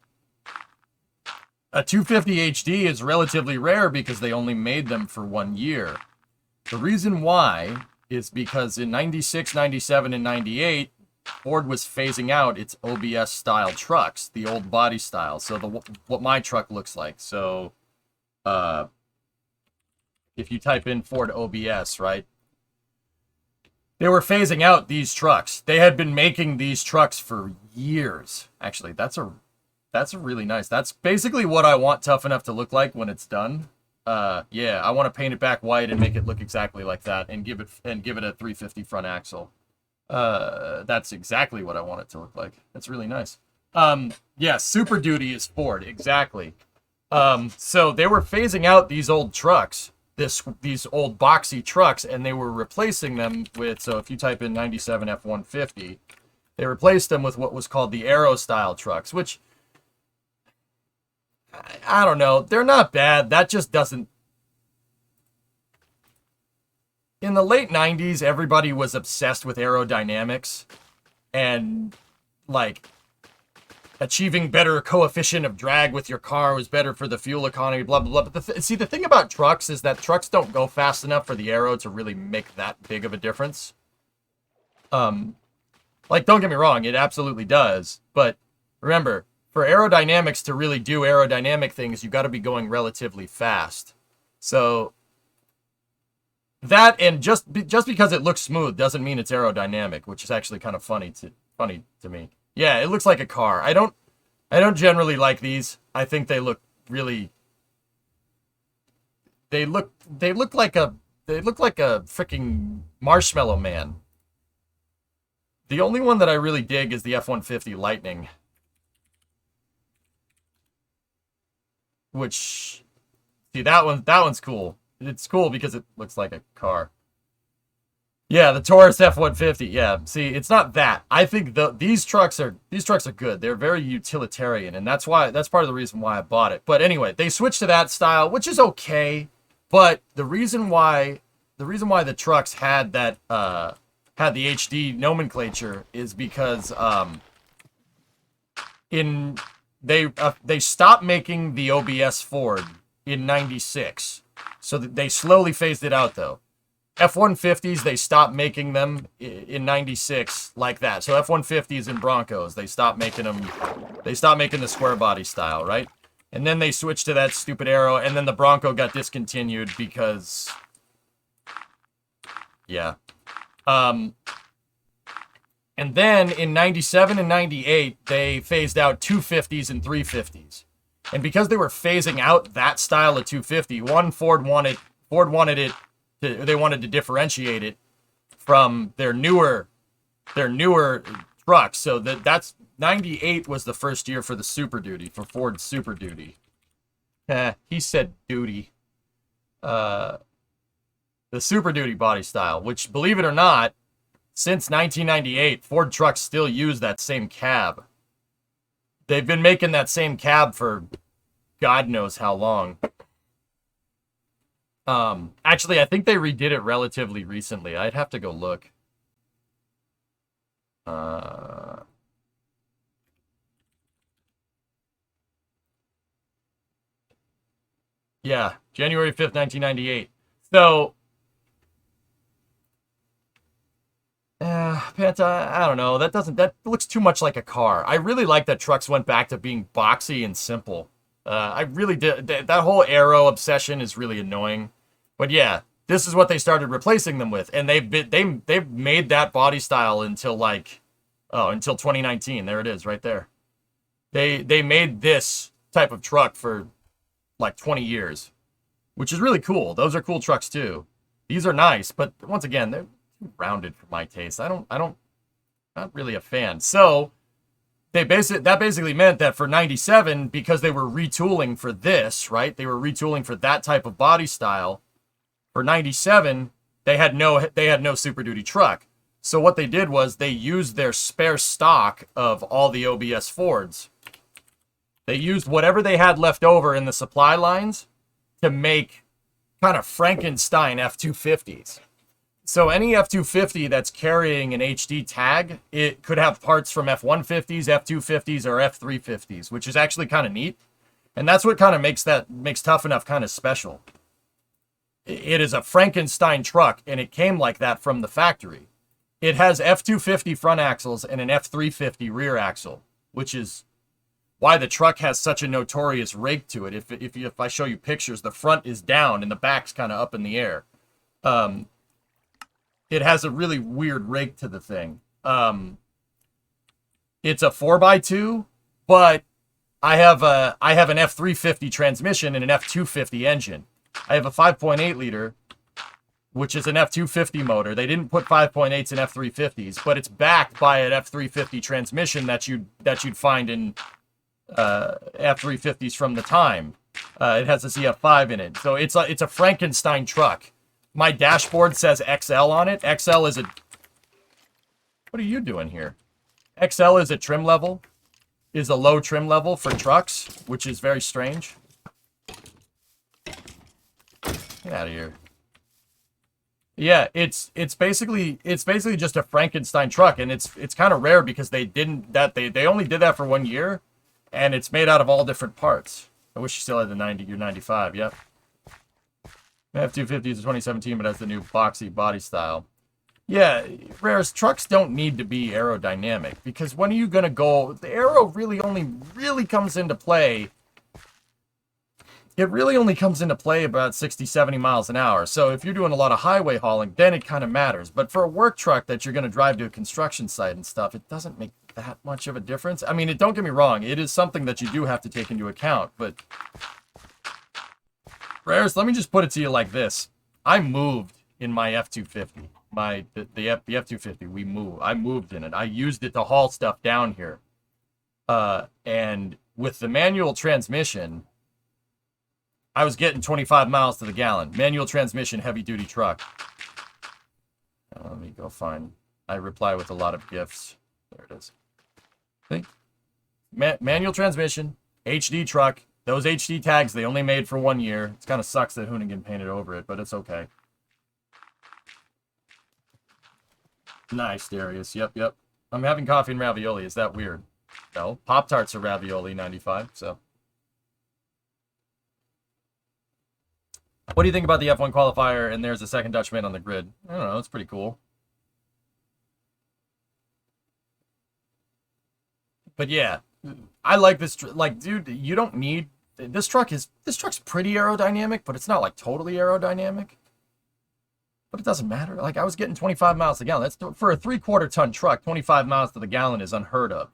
S1: a 250 HD is relatively rare because they only made them for 1 year. The reason why is because in 96, 97, and 98, Ford was phasing out its OBS style trucks, the old body style. So what my truck looks like. So if you type in Ford OBS, right? They were phasing out these trucks. They had been making these trucks for years. Actually, that's a really nice. That's basically what I want Tough Enough to look like when it's done. Yeah, I want to paint it back white and make it look exactly like that and give it a 350 front axle. That's exactly what I want it to look like. That's really nice. Yeah, Super Duty is Ford, exactly. So they were phasing out these old trucks, these old boxy trucks, and they were replacing them with, so if you type in 97 F-150, they replaced them with what was called the Aero style trucks, which, I don't know, they're not bad. That just doesn't. In the late 90s, everybody was obsessed with aerodynamics and, like, achieving better coefficient of drag with your car was better for the fuel economy, blah, blah, blah. But see, the thing about trucks is that trucks don't go fast enough for the aero to really make that big of a difference. Like, don't get me wrong, it absolutely does. But remember, for aerodynamics to really do aerodynamic things, you got to be going relatively fast. So That and just because it looks smooth doesn't mean it's aerodynamic, which is actually kind of funny to me. Yeah, it looks like a car. I don't generally like these. I think they look really. They look like a freaking Marshmallow Man. The only one that I really dig is the F-150 Lightning, which, see, that one's cool. It's cool because it looks like a car. Yeah, the Taurus F-150. Yeah, see, it's not that. I think these trucks are good. They're very utilitarian, and that's part of the reason why I bought it. But anyway, they switched to that style, which is okay. But the reason why the trucks had that had the HD nomenclature is because they stopped making the OBS Ford in '96, so they slowly phased it out though. F-150s, they stopped making them in '96 like that. So F-150s and Broncos, they stopped making them. They stopped making the square body style, right? And then they switched to that stupid arrow, and then the Bronco got discontinued because, yeah. And then in '97 and '98, they phased out 250s and 350s. And because they were phasing out that style of 250, Ford wanted it. They wanted to differentiate it from their newer trucks. So that's '98 was the first year for the Super Duty, for Ford Super Duty. He said duty. The Super Duty body style, which, believe it or not, since 1998, Ford trucks still use that same cab. They've been making that same cab for God knows how long. Actually, I think they redid it relatively recently. I'd have to go look. Yeah, January 5th, 1998. So, Panta, I don't know. That looks too much like a car. I really like that trucks went back to being boxy and simple. I really did. That whole aero obsession is really annoying. But yeah, this is what they started replacing them with, and they've made that body style until until 2019. There it is, right there. They made this type of truck for like 20 years, which is really cool. Those are cool trucks too. These are nice, but once again, they're too rounded for my taste. Not really a fan. So that basically meant that for '97, because they were retooling for this, right? They were retooling for that type of body style. For '97, they had no Super Duty truck. So what they did was they used their spare stock of all the OBS Fords. They used whatever they had left over in the supply lines to make kind of Frankenstein F-250s. So any F-250 that's carrying an HD tag, it could have parts from F-150s, F-250s, or F-350s, which is actually kind of neat. And that's what kind of makes Tough Enough kind of special. It is a Frankenstein truck, and it came like that from the factory. It has F-250 front axles and an F-350 rear axle, which is why the truck has such a notorious rake to it. If I show you pictures, the front is down and the back's kind of up in the air. It has a really weird rake to the thing. It's a 4x2, but I have an F-350 transmission and an F-250 engine. I have a 5.8 liter, which is an F-250 motor. They didn't put 5.8s in F-350s, but it's backed by an F-350 transmission that you'd find in F-350s from the time. It has a ZF5 in it, so it's a Frankenstein truck. My dashboard says XL on it. XL is a... What are you doing here? XL is a trim level, is a low trim level for trucks, which is very strange. Get out of here. Yeah, it's basically just a Frankenstein truck, and it's kind of rare because they only did that for 1 year, and it's made out of all different parts. I wish you still had the 90 or 95. Yep. F-250 is a 2017, but has the new boxy body style. Yeah, Rares, trucks don't need to be aerodynamic, because when are you gonna go? The aero really only comes into play it really only comes into play about 60, 70 miles an hour. So if you're doing a lot of highway hauling, then it kind of matters. But for a work truck that you're going to drive to a construction site and stuff, it doesn't make that much of a difference. I mean, don't get me wrong. It is something that you do have to take into account. But, Rares, let me just put it to you like this. I moved in my F-250. The F-250, I moved in it. I used it to haul stuff down here. And with the manual transmission, I was getting 25 miles to the gallon. Manual transmission, heavy-duty truck. Let me go find... I reply with a lot of gifts. There it is. See? Manual transmission, HD truck. Those HD tags, they only made for 1 year. It kind of sucks that Hoonigan painted over it, but it's okay. Nice, Darius. Yep. I'm having coffee and ravioli. Is that weird? No. Pop-Tarts are ravioli, 95, so... What do you think about the F1 qualifier and there's a second Dutchman on the grid? I don't know, it's pretty cool. But yeah, I like this. Like, dude, you don't need... This truck's pretty aerodynamic, but it's not like totally aerodynamic. But it doesn't matter. Like, I was getting 25 miles to the gallon. That's for a 3/4 ton truck, 25 miles to the gallon is unheard of.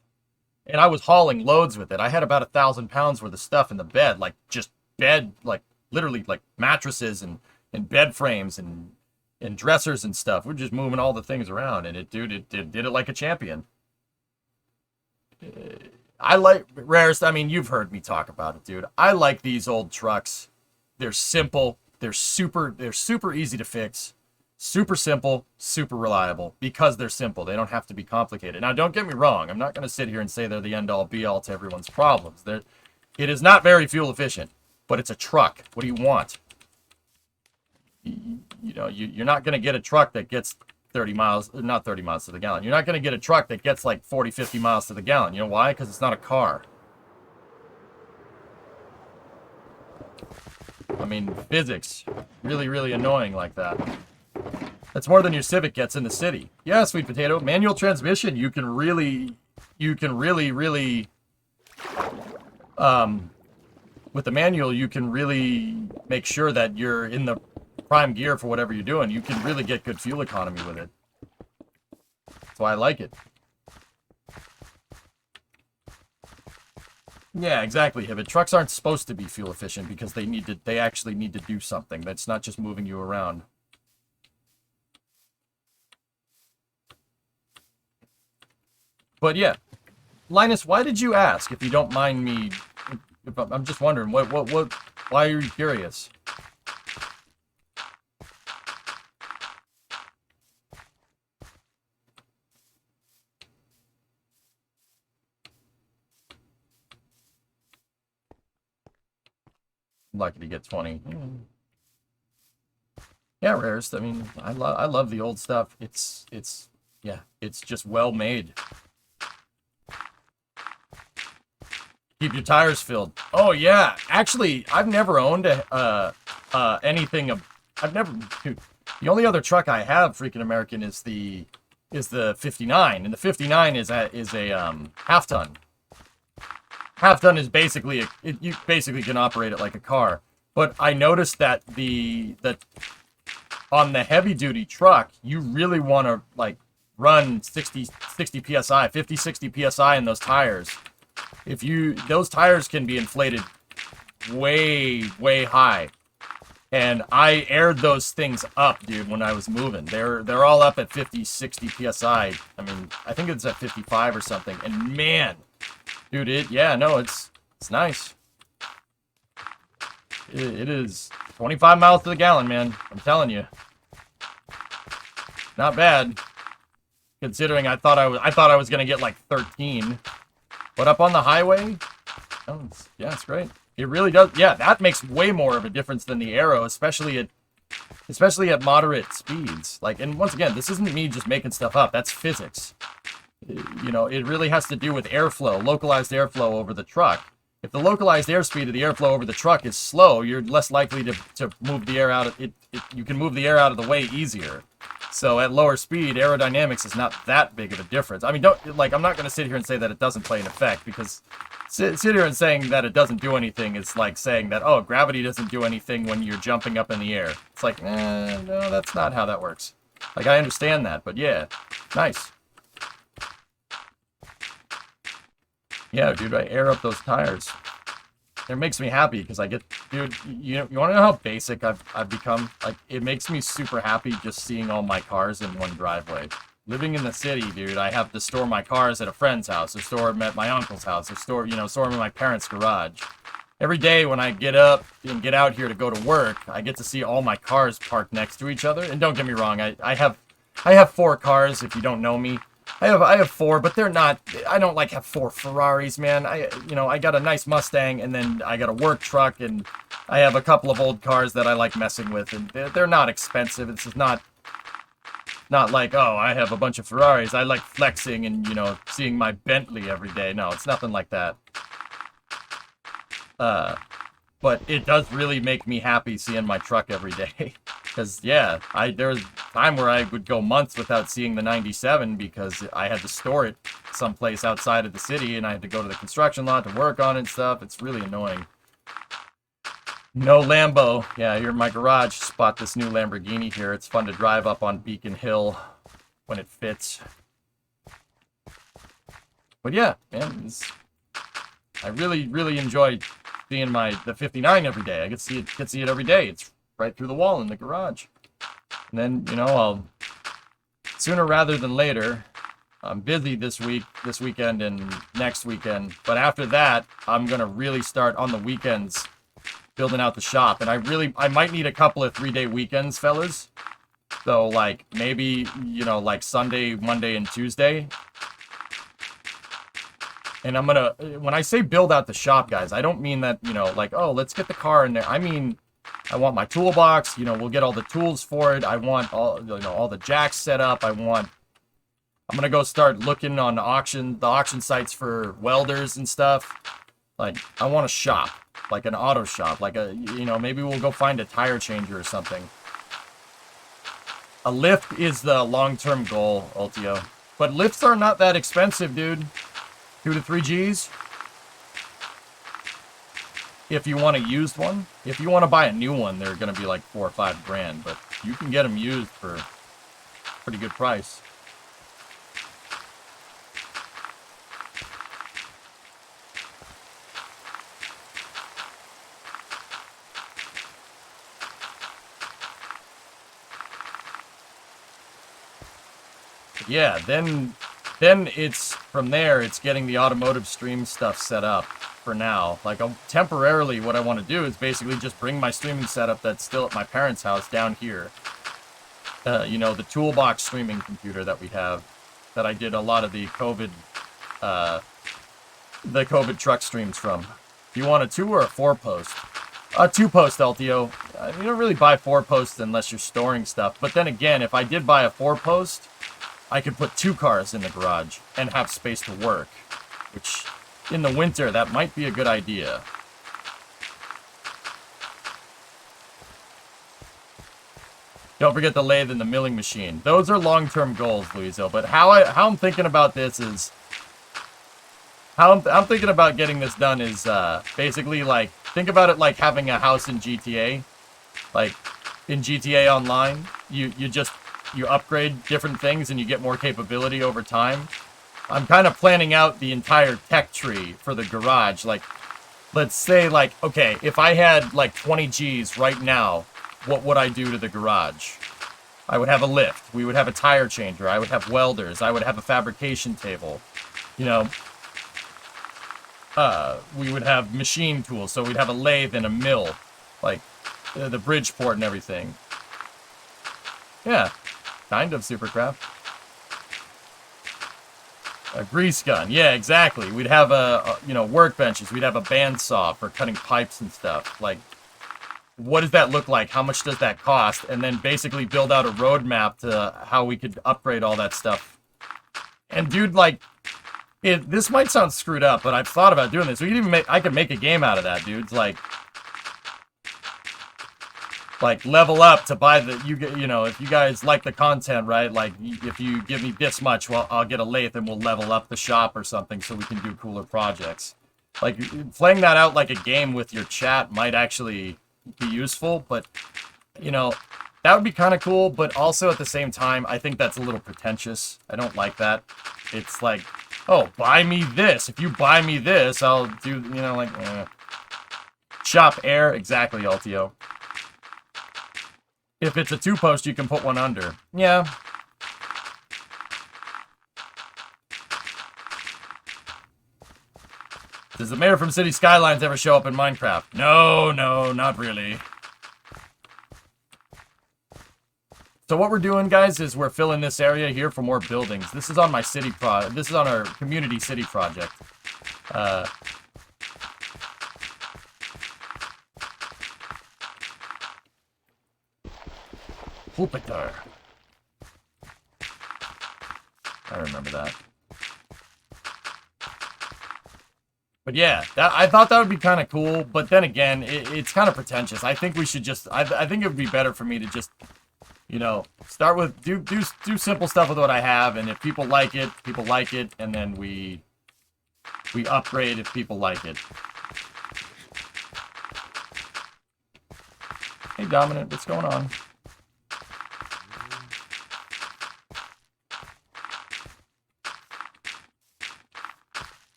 S1: And I was hauling loads with it. I had about 1,000 pounds worth of stuff in the bed, like just bed, like literally like mattresses and bed frames and dressers and stuff. We're just moving all the things around, and it did it like a champion. I like Rarest. I mean, you've heard me talk about it, dude. I like these old trucks. They're simple. They're super easy to fix. Super simple, super reliable because they're simple. They don't have to be complicated. Now, don't get me wrong. I'm not going to sit here and say they're the end-all, be-all to everyone's problems. It is not very fuel efficient, but it's a truck. What do you want? You know, you're not going to get a truck that gets 30 miles, not 30 miles to the gallon. You're not going to get a truck that gets like 40, 50 miles to the gallon. You know why? Because it's not a car. I mean, physics. Really, really annoying like that. That's more than your Civic gets in the city. Yeah, sweet potato. Manual transmission, you can really, with the manual, you can really make sure that you're in the prime gear for whatever you're doing. You can really get good fuel economy with it. That's why I like it. Yeah, exactly, Hibbit. Trucks aren't supposed to be fuel efficient because they actually need to do something. That's not just moving you around. But yeah, Linus, why did you ask? If you don't mind me, I'm just wondering, why are you curious? I'm lucky to get 20. Yeah, Rarest. I mean, I love the old stuff. It's just well made. Keep your tires filled. Oh yeah, actually, I've never owned anything of. Dude, the only other truck I have, freaking American, is the 59, and the 59 is a half ton. Half ton is basically you basically can operate it like a car. But I noticed that on the heavy duty truck, you really want to like run 60 psi, 50, 60 psi in those tires. Those tires can be inflated way high, and I aired those things up, dude, when I was moving. They're all up at 50, 60 psi. I mean, I think it's at 55 or something. And man, dude, it's nice. It is 25 miles to the gallon, man. I'm telling you, not bad. Considering I thought I was gonna get like 13. But up on the highway, it's great. It really does. Yeah, that makes way more of a difference than the Aero, especially at moderate speeds. Like, and once again, this isn't me just making stuff up. That's physics. You know, it really has to do with airflow, localized airflow over the truck. If the localized airspeed of the airflow over the truck is slow, you're less likely to move the air out of it. You can move the air out of the way easier. So at lower speed, aerodynamics is not that big of a difference. I mean, don't like I'm not going to sit here and say that it doesn't play an effect, because sit here and saying that it doesn't do anything is like saying that, oh, gravity doesn't do anything when you're jumping up in the air. It's like, no, that's not how that works. Like, I understand that, but yeah, nice. Yeah, dude, I air up those tires. It makes me happy because I get, dude, you want to know how basic I've become? Like, it makes me super happy just seeing all my cars in one driveway. Living in the city, dude, I have to store my cars at a friend's house, or store them at my uncle's house, or store them in my parents' garage. Every day when I get up and get out here to go to work, I get to see all my cars parked next to each other. And don't get me wrong, I have 4 cars, if you don't know me. I have 4, but they're not, I don't like have 4 Ferraris, man. I got a nice Mustang, and then I got a work truck, and I have a couple of old cars that I like messing with, and they're not expensive. It's just not like, oh, I have a bunch of Ferraris. I like flexing and, seeing my Bentley every day. No, it's nothing like that. But it does really make me happy seeing my truck every day. Because, yeah, there was a time where I would go months without seeing the 97 because I had to store it someplace outside of the city, and I had to go to the construction lot to work on it and stuff. It's really annoying. No Lambo. Yeah, you're in my garage. Spot this new Lamborghini here. It's fun to drive up on Beacon Hill when it fits. But yeah, man, I really, really enjoy seeing the 59 every day. I get to see it every day. It's right through the wall in the garage. And then, I'll sooner rather than later, I'm busy this weekend and next weekend. But after that, I'm gonna really start on the weekends building out the shop. And I might need a couple of 3-day weekends, fellas. So like maybe, like Sunday, Monday, and Tuesday. And when I say build out the shop, guys, I don't mean that, like, oh, let's get the car in there. I mean, I want my toolbox, we'll get all the tools for it. I want all the jacks set up. I'm going to go start looking on the auction sites for welders and stuff. Like, I want a shop, like an auto shop, like maybe we'll go find a tire changer or something. A lift is the long-term goal, Ultio. But lifts are not that expensive, dude. 2 to 3 G's. If you want a used one. If you want to buy a new one, they're going to be like 4 or 5 grand. But you can get them used for a pretty good price. Yeah, then it's from there, it's getting the automotive stream stuff set up for now. Like, temporarily, what I want to do is basically just bring my streaming setup that's still at my parents' house down here. The toolbox streaming computer that we have, that I did a lot of the COVID truck streams from. Do you want a 2 or a 4 post? A 2 post, LTO. You don't really buy 4 posts unless you're storing stuff. But then again, if I did buy a 4 post, I could put 2 cars in the garage and have space to work, which in the winter, that might be a good idea. Don't forget the lathe and the milling machine. Those are long-term goals, Luiso. But how I'm thinking about this is, how I'm thinking about getting this done is basically like, think about it like having a house in GTA. Like in GTA Online, you upgrade different things and you get more capability over time. I'm kind of planning out the entire tech tree for the garage. Like, let's say, like, okay, if I had like 20 G's right now, what would I do to the garage? I would have a lift. We would have a tire changer. I would have welders. I would have a fabrication table. We would have machine tools. So we'd have a lathe and a mill, like the Bridgeport and everything. Yeah. Kind of, Supercraft. A grease gun. Yeah, exactly. We'd have workbenches. We'd have a bandsaw for cutting pipes and stuff. Like, what does that look like? How much does that cost? And then basically build out a roadmap to how we could upgrade all that stuff. And dude, like, this might sound screwed up, but I've thought about doing this. I could make a game out of that, dude. It's like, like level up to buy the you know, if you guys like the content, right? Like if you give me this much, well, I'll get a lathe and we'll level up the shop or something so we can do cooler projects. Like playing that out like a game with your chat might actually be useful, but you know, that would be kind of cool, but also at the same time, I think that's a little pretentious. I don't like that. It's like, oh, buy me this. If you buy me this, I'll do, you know, like, shop air, exactly, Altio. If it's a two-post, you can put one under. Yeah. Does the mayor from City Skylines ever show up in Minecraft? No, not really. So what we're doing, guys, is we're filling this area here for more buildings. This is on my city this is on our community city project. Jupiter. I remember that. But yeah, I thought that would be kind of cool. But then again, it's kind of pretentious. I think we should just. I think it would be better for me to just, you know, start with do simple stuff with what I have, and if people like it, and then we upgrade if people like it. Hey, Dominant, what's going on?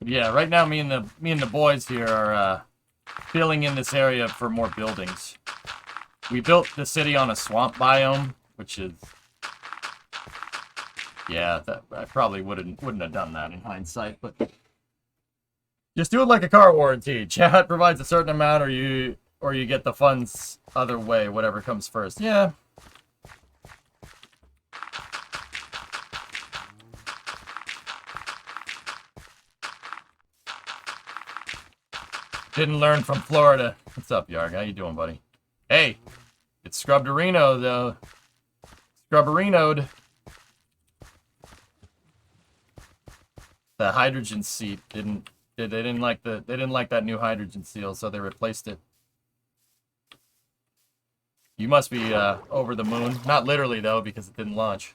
S1: Yeah, right now me and the boys here are filling in this area for more buildings. We built the city on a swamp biome, which is, yeah, that I probably wouldn't have done that in hindsight, but just do it like a car warranty. Chat provides a certain amount, or you get the funds other way, whatever comes first. Yeah. Didn't learn from Florida. What's up, Yarg? How you doing, buddy? Hey, it's Scrubberino, though. Scrubberino'd. The hydrogen seat they didn't like that new hydrogen seal, so they replaced it. You must be over the moon. Not literally, though, because it didn't launch.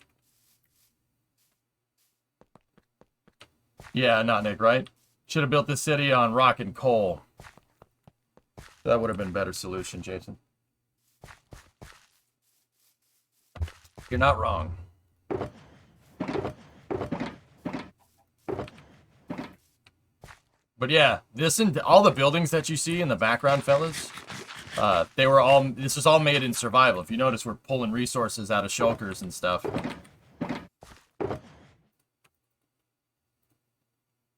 S1: Yeah, not Nick, right? Should have built this city on rock and coal. That would have been a better solution, Jason. You're not wrong. But yeah, this and all the buildings that you see in the background, fellas, this was all made in survival. If you notice, we're pulling resources out of shulkers and stuff.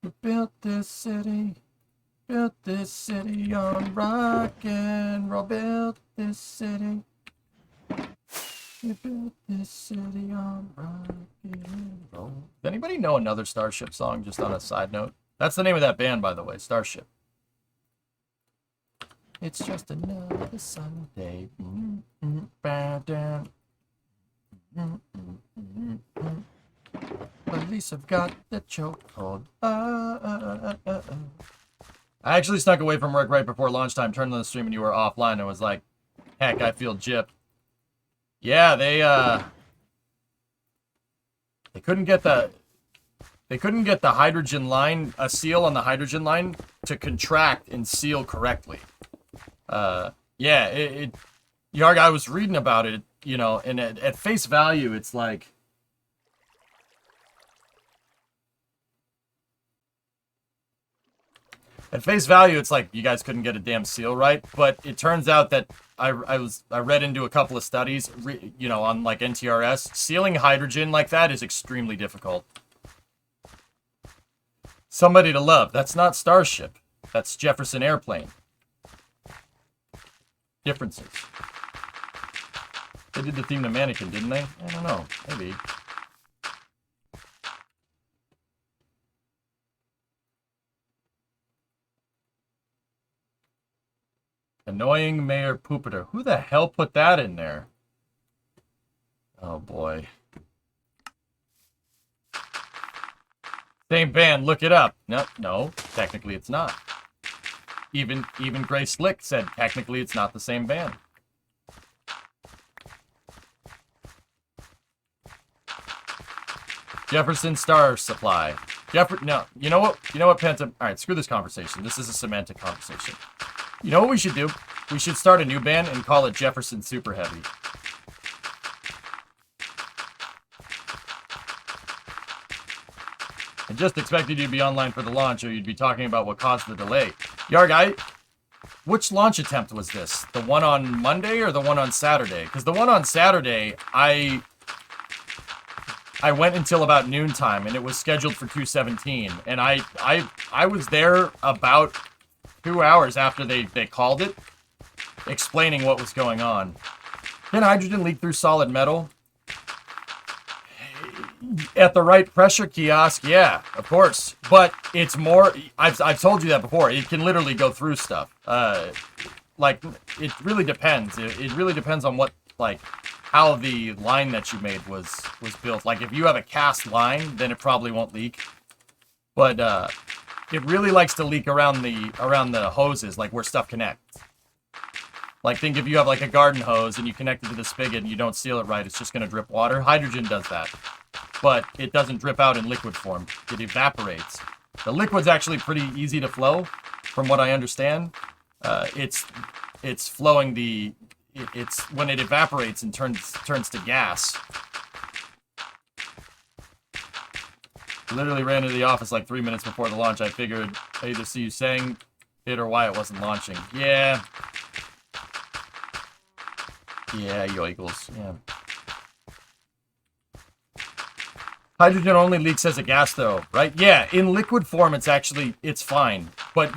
S1: We built this city on rock and roll, built this city. We built this city on rock and roll. Does anybody know another Starship song, just on a side note? That's the name of that band, by the way, Starship. It's just another Sunday. Police have got the chokehold. I actually snuck away from work right before lunchtime, turned on the stream, and you were offline, and was like, heck, I feel gypped. Yeah, they couldn't get the hydrogen line, a seal on the hydrogen line, to contract and seal correctly. Yeah, Yarg, I was reading about it, you know, and at face value, it's like, at face value, it's like you guys couldn't get a damn seal right, but it turns out that I read into a couple of studies, you know, on like NTRS, sealing hydrogen like that is extremely difficult. Somebody to Love. That's not Starship. That's Jefferson Airplane. Differences. They did the theme to Mannequin, didn't they? I don't know. Maybe. Annoying Mayor Poopeter. Who the hell put that in there? Oh boy. Same band, look it up. No, technically it's not. Even Gray Slick said technically it's not the same band. Jefferson Star Supply. No, you know what, Penta? All right, screw this conversation. This is a semantic conversation. You know what we should do? We should start a new band and call it Jefferson Super Heavy. I just expected you to be online for the launch, or you'd be talking about what caused the delay. Yarg, which launch attempt was this? The one on Monday or the one on Saturday? Because the one on Saturday, I went until about noontime, and it was scheduled for 2:17. And I was there about 2 hours after they called it, explaining what was going on. Can hydrogen leak through solid metal? At the right pressure, Kiosk, yeah, of course. But it's more, I've told you that before, it can literally go through stuff. Like, it really depends. It really depends on what, like, how the line that you made was built. Like, if you have a cast line, then it probably won't leak. But it really likes to leak around the hoses, like where stuff connects. Like, think if you have like a garden hose and you connect it to the spigot and you don't seal it right, it's just going to drip water. Hydrogen does that. But it doesn't drip out in liquid form. It evaporates. The liquid's actually pretty easy to flow, from what I understand. It's flowing it's when it evaporates and turns to gas. Literally ran into the office like 3 minutes before the launch. I figured I'd either see you saying it or why it wasn't launching. Yeah. Yeah, yo Eagles. Yeah. Hydrogen only leaks as a gas, though, right? Yeah, in liquid form, it's fine. But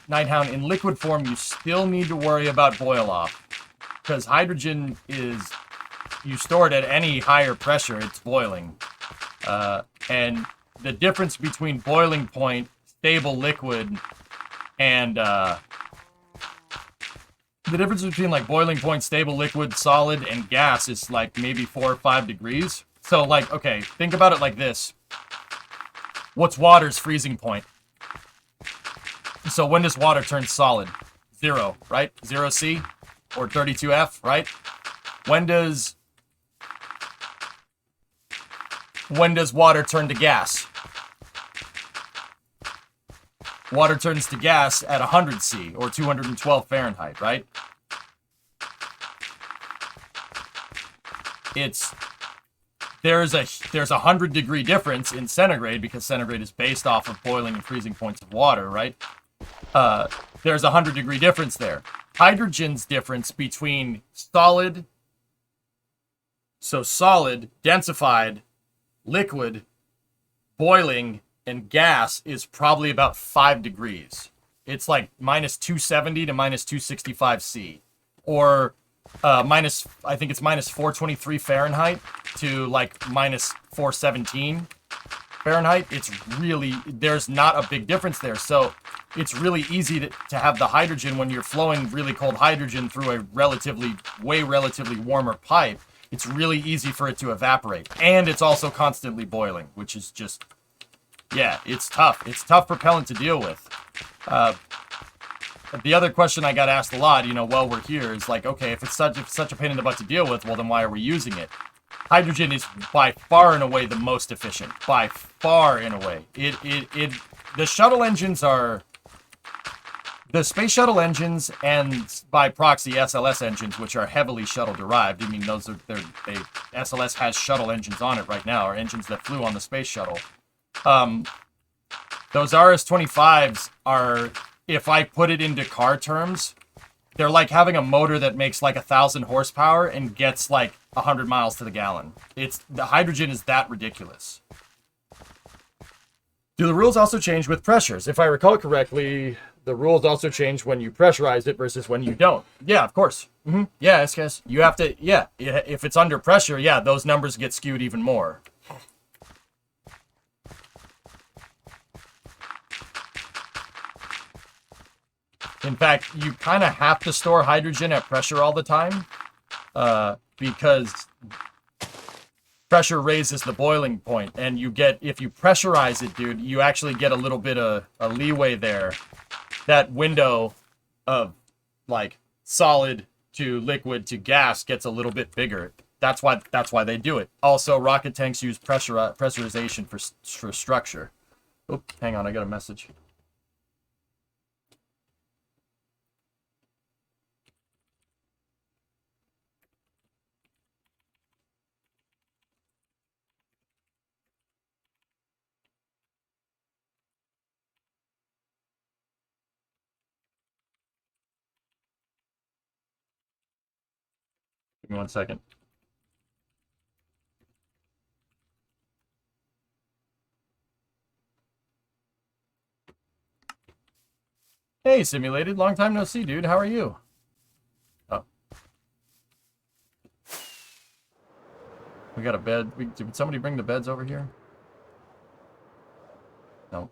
S1: Nighthound, in liquid form, you still need to worry about boil off. Because hydrogen is, you store it at any higher pressure, it's boiling. And the difference between boiling point, stable liquid, and, the difference between, like, boiling point, stable liquid, solid, and gas is, like, maybe 4 or 5 degrees. So, like, okay, think about it like this. What's water's freezing point? So when does water turn solid? 0, right? 0 C or 32 F, right? When does water turn to gas? Water turns to gas at 100 C or 212 Fahrenheit, right? There's a 100-degree difference in centigrade because centigrade is based off of boiling and freezing points of water, right? There's a 100-degree difference there. Hydrogen's difference between solid, densified, liquid, boiling, and gas is probably about 5 degrees. It's like minus 270 to minus 265 C. Or I think it's minus 423 Fahrenheit to like minus 417 Fahrenheit. It's really, there's not a big difference there. So it's really easy to have the hydrogen when you're flowing really cold hydrogen through a relatively warmer pipe. It's really easy for it to evaporate. And it's also constantly boiling, which is just, yeah, it's tough. It's tough propellant to deal with. The other question I got asked a lot, while we're here is like, okay, if it's such a pain in the butt to deal with, well, then why are we using it? Hydrogen is by far and away the most efficient. By far and away. The shuttle engines are, the space shuttle engines and by proxy SLS engines, which are heavily shuttle derived. I mean, SLS has shuttle engines on it right now, or engines that flew on the space shuttle. Those RS-25s are, if I put it into car terms, they're like having a motor that makes like 1,000 horsepower and gets like 100 miles to the gallon. The hydrogen is that ridiculous. Do the rules also change with pressures? If I recall correctly, the rules also change when you pressurize it versus when you don't. Yeah, of course. Yeah, yes. You have to, yeah. If it's under pressure, yeah, those numbers get skewed even more. In fact, you kind of have to store hydrogen at pressure all the time, because pressure raises the boiling point, and you get, if you pressurize it, dude, you actually get a little bit of a leeway there. That window of like solid to liquid to gas gets a little bit bigger. That's why they do it. Also, rocket tanks use pressurization for structure. Oh, hang on, I got a message. Give me 1 second. Hey, Simulated. Long time no see, dude. How are you? Oh. We got a bed. Did somebody bring the beds over here? No.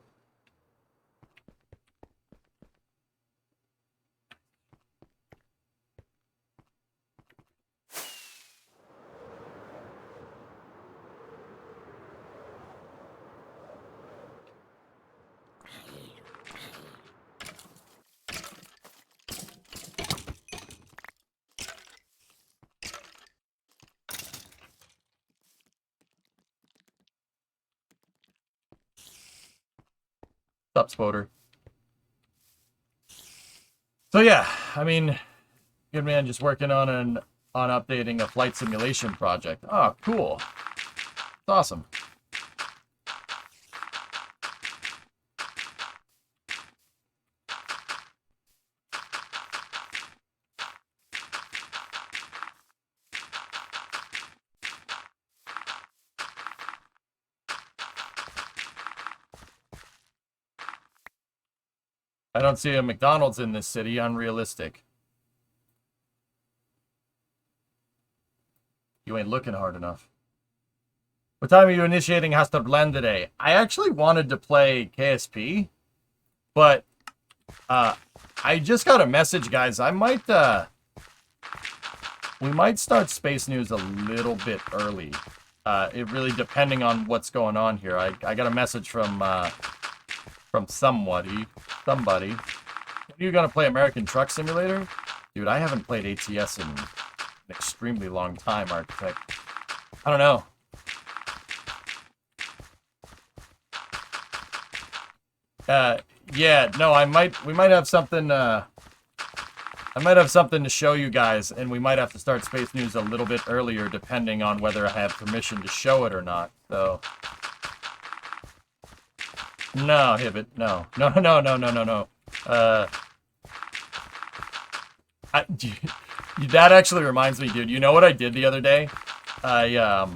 S1: Sup, Spoder. So yeah, I mean, good man, just working on updating a flight simulation project. Oh, cool. It's awesome. I don't see a McDonald's in this city. Unrealistic. You ain't looking hard enough. What time are you initiating Hasselblad today? I actually wanted to play KSP, but I just got a message, guys. We might start Space News a little bit early. It really depending on what's going on here. I got a message from somebody. Are you gonna play American Truck Simulator? Dude, I haven't played ATS in an extremely long time, Architect. I don't know. Yeah, no, we might have something, I might have something to show you guys, and we might have to start Space News a little bit earlier, depending on whether I have permission to show it or not, so. No, Hibbit, no. No. That actually reminds me, dude, you know what I did the other day? I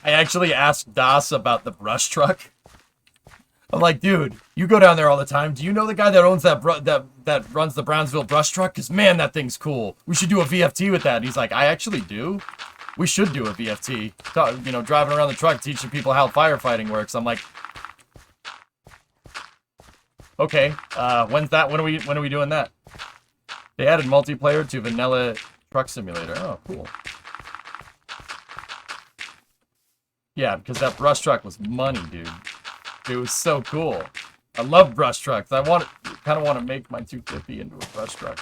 S1: actually asked Das about the brush truck. I'm like, dude, you go down there all the time. Do you know the guy that owns that runs the Brownsville brush truck? Because, man, that thing's cool. We should do a VFT with that. And he's like, I actually do. We should do a VFT. You know, driving around the truck, teaching people how firefighting works. I'm like, okay, when's that? When are we doing that? They added multiplayer to Vanilla Truck Simulator. Oh, cool. Yeah, because that brush truck was money, dude. It was so cool. I love brush trucks. I kind of want to make my 250 into a brush truck.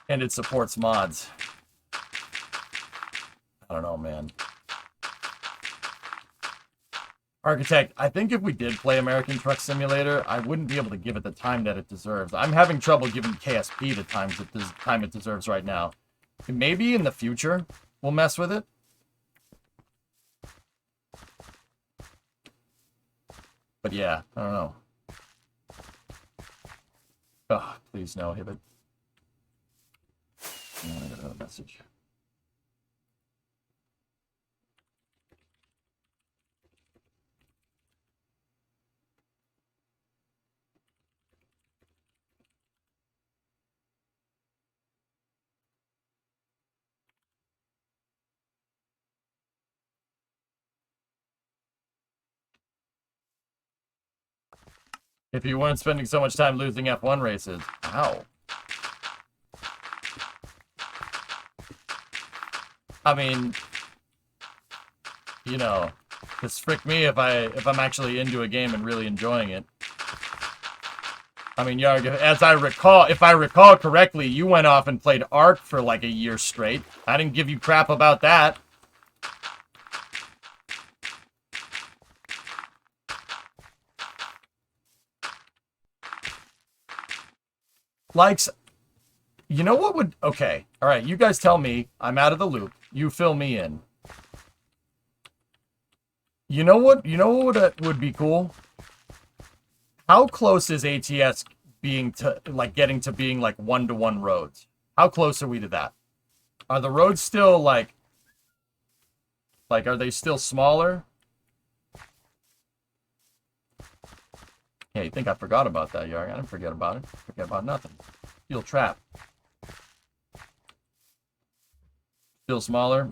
S1: And it supports mods. I don't know, man. Architect, I think if we did play American Truck Simulator, I wouldn't be able to give it the time that it deserves. I'm having trouble giving KSP the time it deserves right now. Maybe in the future, we'll mess with it. But yeah, I don't know. Oh, please no, Hibbit. I got another message. If you weren't spending so much time losing F1 races. Ow. I mean, you know, it's frick me if I'm actually into a game and really enjoying it. I mean, Yarg, as I recall, if I recall correctly, you went off and played Ark for like a year straight. I didn't give you crap about that. Likes, you know what would, okay, all right, you guys tell me, I'm out of the loop. You fill me in. You know what would be cool? How close is ATS being to, like, getting to being, like, one-to-one roads? How close are we to that? Are the roads still, like, are they still smaller? Yeah, you think I forgot about that, Yarg? I didn't forget about it. Forget about nothing. Steel trap. Still smaller.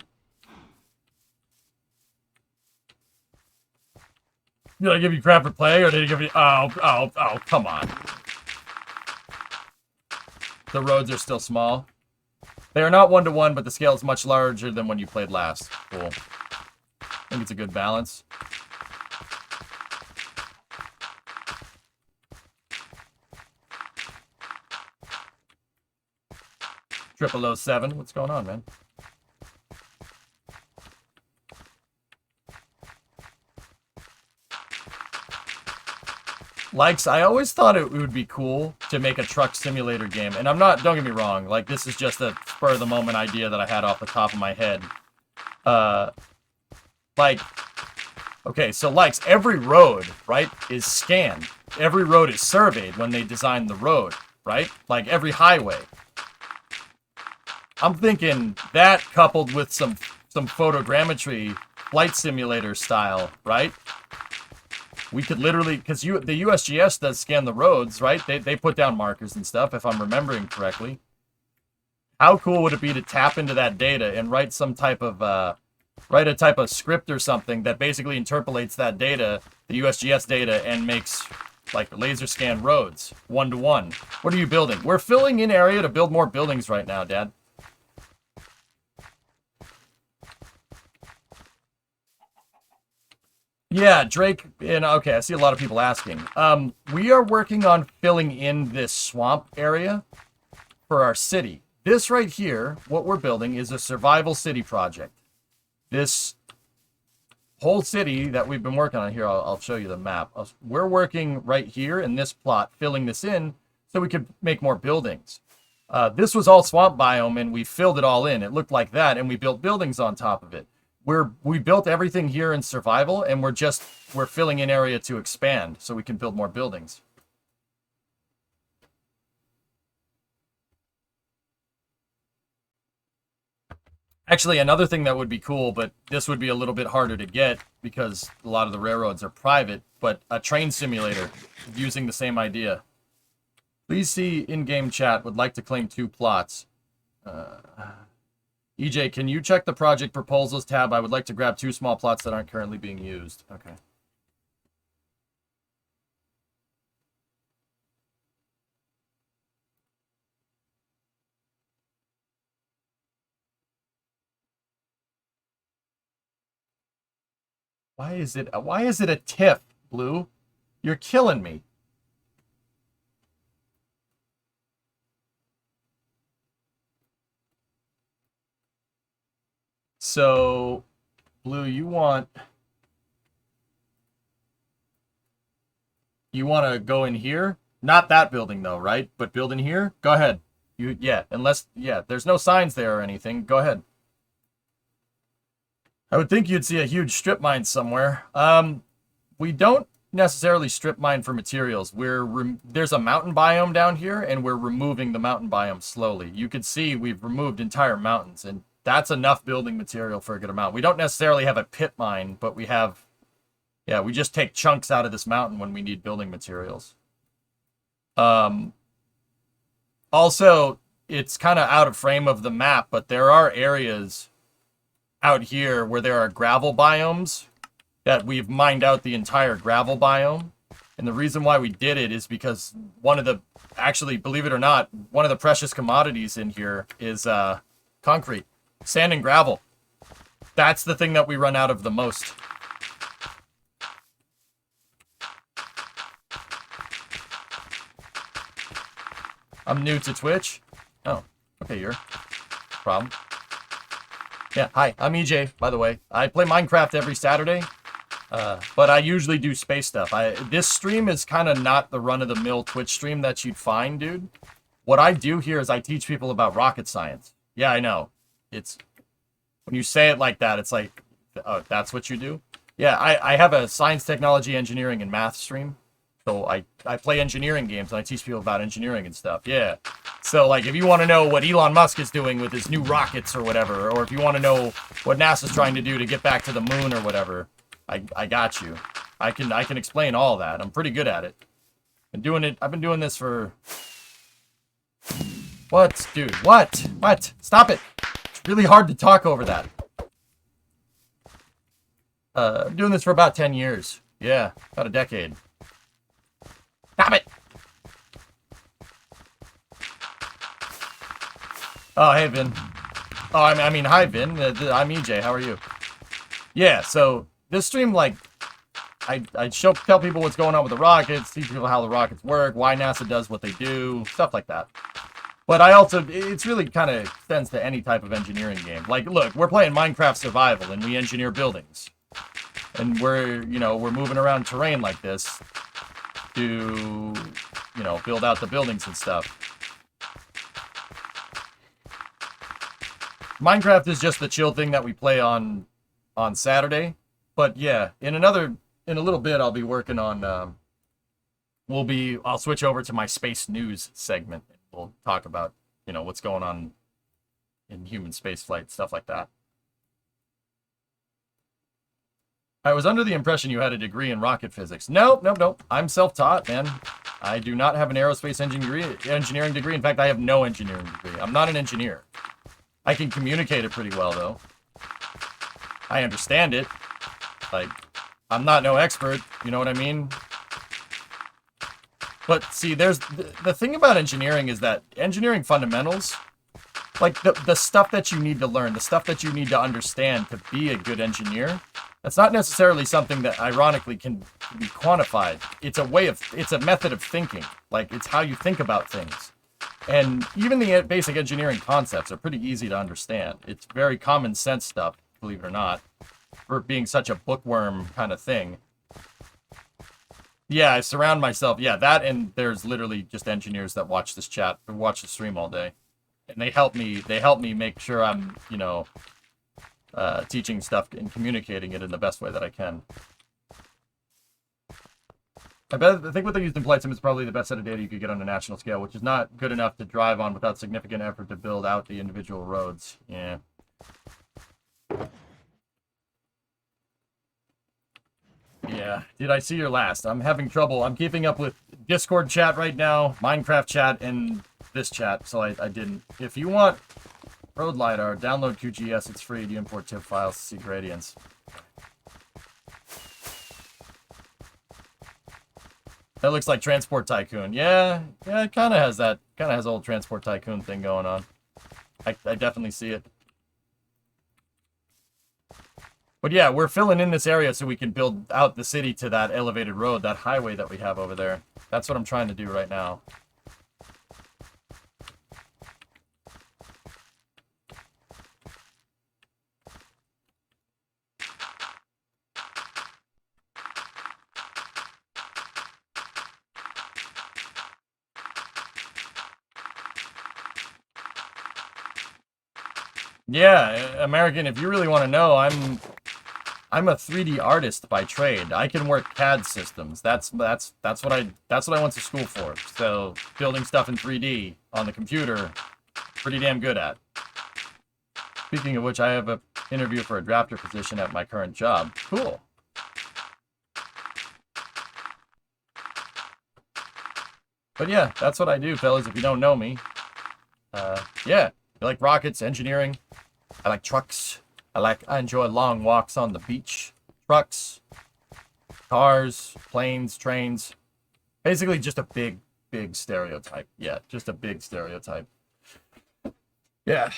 S1: Did I give you crap for play, or did I give you... Oh, come on. The roads are still small. They are not one-to-one, but the scale is much larger than when you played last. Cool. I think it's a good balance. 0007. What's going on, man? Likes, I always thought it would be cool to make a truck simulator game. And I'm not, don't get me wrong, like, this is just a spur-of-the-moment idea that I had off the top of my head. Like, okay, so likes, every road, right, is scanned. Every road is surveyed when they design the road, right? Like, every highway. I'm thinking that coupled with some photogrammetry, flight simulator style, right? We could literally, because the USGS does scan the roads, right? They put down markers and stuff, if I'm remembering correctly. How cool would it be to tap into that data and write some type of, write a type of script or something that basically interpolates that data, the USGS data, and makes, like, laser scan roads, one-to-one. What are you building? We're filling in area to build more buildings right now, Dad. Yeah, Drake, and okay, I see a lot of people asking. We are working on filling in this swamp area for our city. This right here, what we're building, is a survival city project. This whole city that we've been working on here, I'll show you the map. We're working right here in this plot, filling this in so we could make more buildings. This was all swamp biome, and we filled it all in. It looked like that, and we built buildings on top of it. We built everything here in survival, and we're filling in area to expand so we can build more buildings. Actually, another thing that would be cool, but this would be a little bit harder to get because a lot of the railroads are private, but a train simulator using the same idea. Please see in-game chat, would like to claim 2 plots. EJ, can you check the project proposals tab? I would like to grab 2 small plots that aren't currently being used. Okay. Why is it a TIFF, Blue? You're killing me. So, Blue, you want to go in here? Not that building though, right? But build in here? Go ahead. Unless there's no signs there or anything. Go ahead. I would think you'd see a huge strip mine somewhere. We don't necessarily strip mine for materials. There's a mountain biome down here, and we're removing the mountain biome slowly. You can see we've removed entire mountains, and that's enough building material for a good amount. We don't necessarily have a pit mine, but we have... Yeah, we just take chunks out of this mountain when we need building materials. Also, it's kind of out of frame of the map, but there are areas out here where there are gravel biomes that we've mined out the entire gravel biome. And the reason why we did it is because actually, believe it or not, one of the precious commodities in here is concrete, sand and gravel. That's the thing that we run out of the most. I'm new to Twitch. Oh, okay, you're problem. Yeah, hi, I'm EJ, by the way. I play Minecraft every Saturday, but I usually do space stuff. This stream is kind of not the run-of-the-mill Twitch stream that you'd find, dude. What I do here is I teach people about rocket science. Yeah, I know. It's when you say it like that, it's like, oh, that's what you do? Yeah, I have a science, technology, engineering, and math stream. So I play engineering games, and I teach people about engineering and stuff. Yeah. So, like, if you want to know what Elon Musk is doing with his new rockets or whatever, or if you want to know what NASA's trying to do to get back to the moon or whatever, I got you. I can explain all that. I'm pretty good at it. I've been doing this for... What, dude? What? What? Stop it. It's really hard to talk over that. I'm doing this for about 10 years. Yeah, about a decade. Stop it! Oh, hey, Vin. Oh, I mean, hi, Vin. I'm EJ. How are you? Yeah, so this stream, like, I tell people what's going on with the rockets, teach people how the rockets work, why NASA does what they do, stuff like that. But it's really kind of extends to any type of engineering game. Like, look, we're playing Minecraft Survival, and we engineer buildings. And we're moving around terrain like this to, build out the buildings and stuff. Minecraft is just the chill thing that we play on Saturday. But yeah, in a little bit, I'll be working on, I'll switch over to my space news segment. We'll talk about, what's going on in human spaceflight, stuff like that. I was under the impression you had a degree in rocket physics. Nope. I'm self-taught, man. I do not have an aerospace engineering degree. In fact, I have no engineering degree. I'm not an engineer. I can communicate it pretty well, though. I understand it. Like, I'm not no expert, you know what I mean? But see, there's the thing about engineering is that engineering fundamentals, like the stuff that you need to learn, the stuff that you need to understand to be a good engineer, that's not necessarily something that ironically can be quantified. It's a method of thinking. Like, it's how you think about things. And even the basic engineering concepts are pretty easy to understand. It's very common sense stuff, believe it or not, for being such a bookworm kind of thing. Yeah, I surround myself. Yeah, that, and there's literally just engineers that watch this stream all day. And they help me make sure I'm, teaching stuff and communicating it in the best way that I can. I think what they used in Flight Sim is probably the best set of data you could get on a national scale, which is not good enough to drive on without significant effort to build out the individual roads. Yeah. Yeah. Did I see your last? I'm having trouble. I'm keeping up with Discord chat right now, Minecraft chat, and this chat, so I didn't. If you want Road LiDAR, download QGS. It's free. You import TIFF files to see gradients. That looks like Transport Tycoon. Yeah, it kind of has that. Kind of has old Transport Tycoon thing going on. I definitely see it. But yeah, we're filling in this area so we can build out the city to that elevated road, that highway that we have over there. That's what I'm trying to do right now. Yeah, American, if you really want to know, I'm a 3D artist by trade. I can work CAD systems. That's what I went to school for. So building stuff in 3D on the computer, pretty damn good at. Speaking of which, I have an interview for a drafter position at my current job. Cool. But yeah, that's what I do, fellas, if you don't know me. Yeah, I like rockets, engineering. I like trucks. I enjoy long walks on the beach. Trucks, cars, planes, trains. Basically just a big stereotype. Yeah, just a big stereotype. Yeah.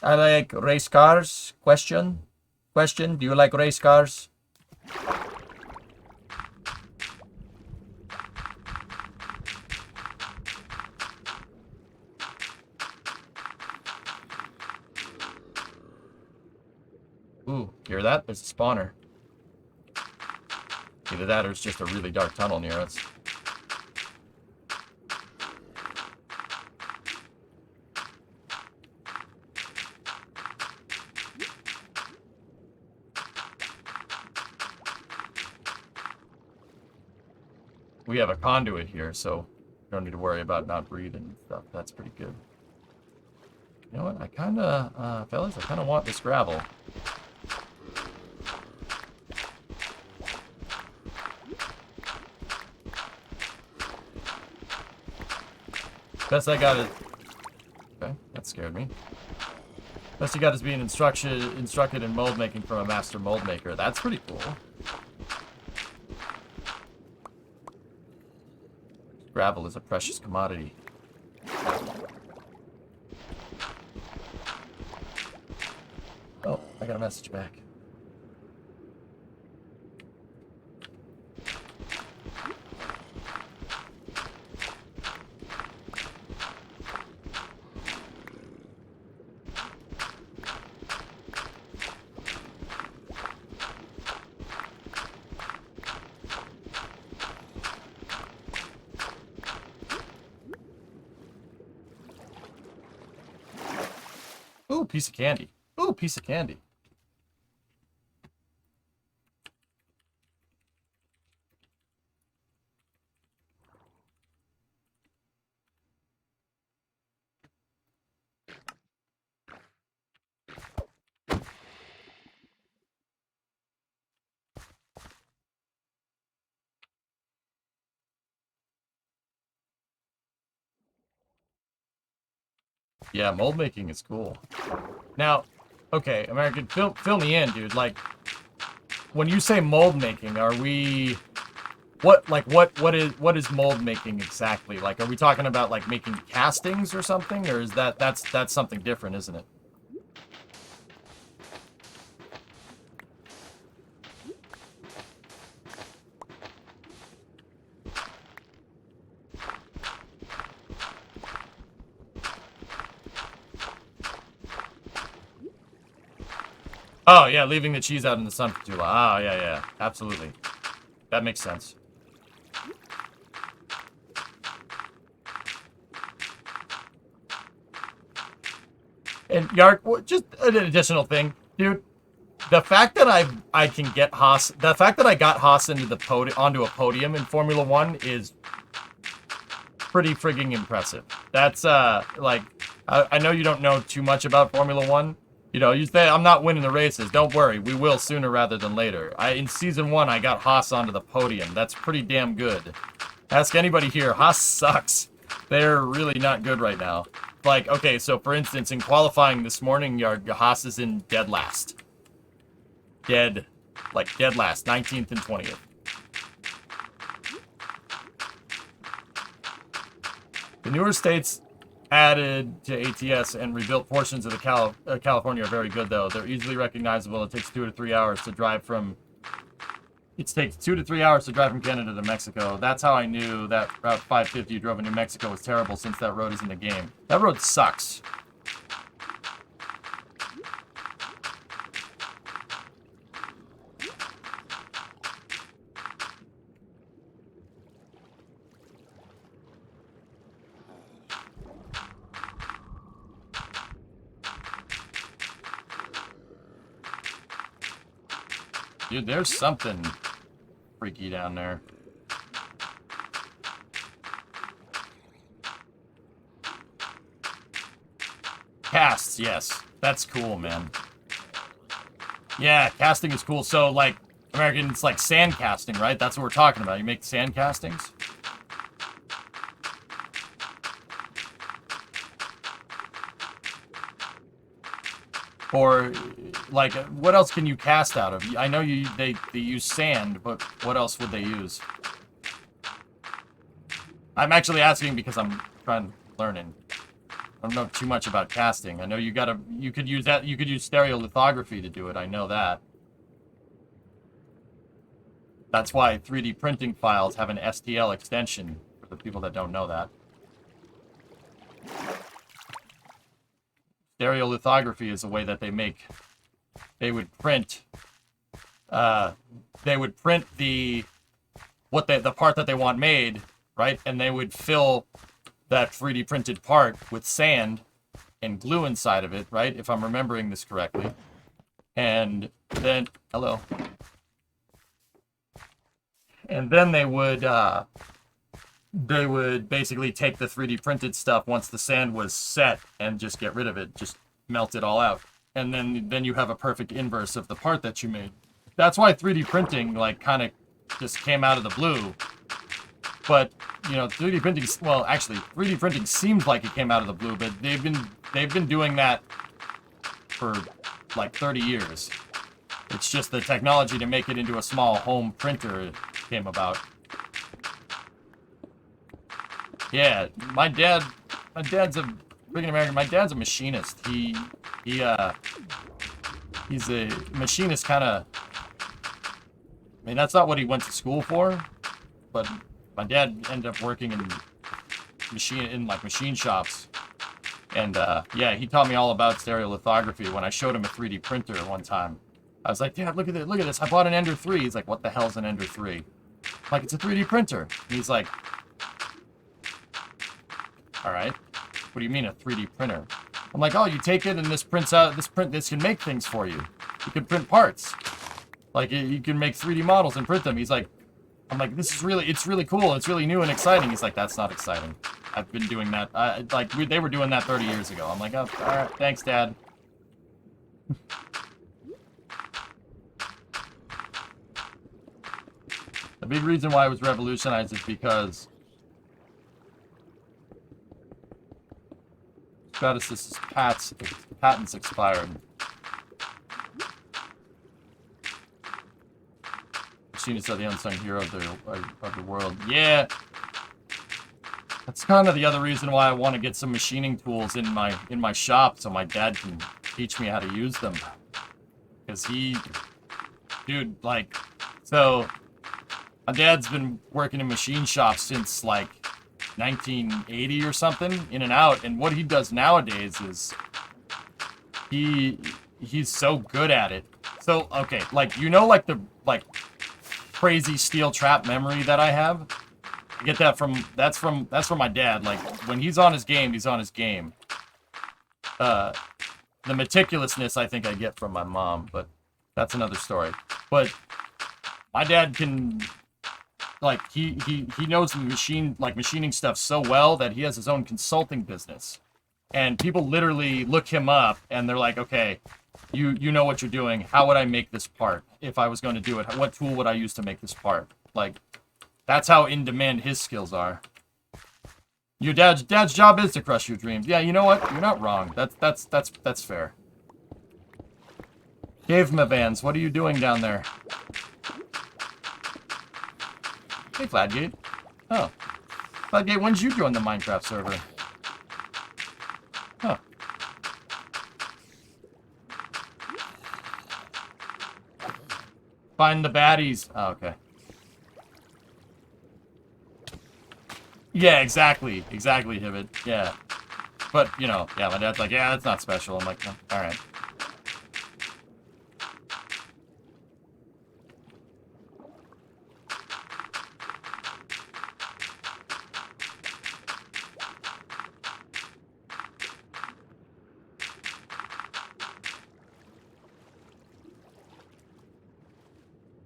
S1: I like race cars. Question? Do you like race cars? Ooh, hear that? There's a spawner. Either that or it's just a really dark tunnel near us. We have a conduit here, so we don't need to worry about not breathing and stuff. That's pretty good. You know what? I kind of, fellas, I kind of want this gravel. Best I got is... Okay, that scared me. Best you got is being instructed in mold making from a master mold maker. That's pretty cool. Gravel is a precious commodity. Oh, I got a message back. Ooh, piece of candy. Ooh, piece of candy. Yeah, mold making is cool. Now, okay, American, fill me in, dude. Like, when you say mold making, are we... what is mold making exactly? Like, are we talking about, like, making castings or something? Or is that's something different, isn't it? Oh, yeah, leaving the cheese out in the sun for too long. Oh, yeah, absolutely. That makes sense. And Yark, just an additional thing, dude. The fact that I can get Haas, the fact that I got Haas into the onto a podium in Formula One is pretty frigging impressive. That's like, I know you don't know too much about Formula One. You know, you say I'm not winning the races. Don't worry, we will sooner rather than later. In season 1, I got Haas onto the podium. That's pretty damn good. Ask anybody here. Haas sucks. They're really not good right now. Like, okay, so for instance, in qualifying this morning, Haas is in dead last. Dead last, 19th and 20th. The newer states added to ATS and rebuilt portions of the California are very good, though. They're easily recognizable. It takes 2 to 3 hours to drive from... It takes 2 to 3 hours to drive from Canada to Mexico. That's how I knew that Route 550 you drove in New Mexico was terrible, since that road is in the game. That road sucks. Dude, there's something freaky down there. Casts, yes. That's cool, man. Yeah, casting is cool. So, like, American, it's like sand casting, right? That's what we're talking about. You make sand castings? Or, like, what else can you cast out of? I know they use sand, but what else would they use? I'm actually asking because I'm trying to learn and I don't know too much about casting. I know you could use stereolithography to do it. I know that. That's why 3D printing files have an STL extension, for the people that don't know that. Stereolithography is a way that they would print the part that they want made, right? And they would fill that 3D printed part with sand and glue inside of it, right? If I'm remembering this correctly. And then, hello. And then they would basically take the 3D printed stuff once the sand was set and just get rid of it, just melt it all out. And then you have a perfect inverse of the part that you made. That's why 3D printing, like, kind of just came out of the blue. But, you know, 3D printing, well, actually, 3D printing seems like it came out of the blue, but they've been doing that for, like, 30 years. It's just the technology to make it into a small home printer came about. Yeah, my dad's a freaking American. My dad's a machinist. He's a machinist kind of. I mean, that's not what he went to school for, but my dad ended up working in machine shops. And yeah, he taught me all about stereolithography when I showed him a 3D printer one time. I was like, Dad, look at this. I bought an Ender 3. He's like, what the hell's an Ender 3? I'm like, it's a 3D printer. And he's like, all right. What do you mean a 3D printer? I'm like, oh, you take it and this can make things for you. You can print parts. Like, you can make 3D models and print them. He's like, I'm like, it's really cool. It's really new and exciting. He's like, that's not exciting. I've been doing that. They were doing that 30 years ago. I'm like, oh, all right, thanks, Dad. The big reason why it was revolutionized is because Stratus's patents expired. Machinists are the unsung hero of the world. Yeah, that's kind of the other reason why I want to get some machining tools in my shop so my dad can teach me how to use them. Because dude, like, so my dad's been working in machine shops since like 1980 or something, in and out. And what he does nowadays is he's so good at it. So okay, like, you know, like the crazy steel trap memory that I have. I get that from my dad. Like, when he's on his game, he's on his game. The meticulousness I think I get from my mom, but that's another story. But my dad can, like, he knows machining stuff so well that he has his own consulting business. And people literally look him up and they're like, okay, you know what you're doing. How would I make this part if I was going to do it? What tool would I use to make this part? Like, that's how in demand his skills are. Your dad's job is to crush your dreams. Yeah, you know what? You're not wrong. That's fair. Caveman Vans, what are you doing down there? Hey, Fladgate. Oh. Fladgate, when did you join the Minecraft server? Huh. Find the baddies. Oh, okay. Yeah, exactly. Exactly, Hibbit. Yeah. But, you know, yeah, my dad's like, yeah, that's not special. I'm like, oh, alright.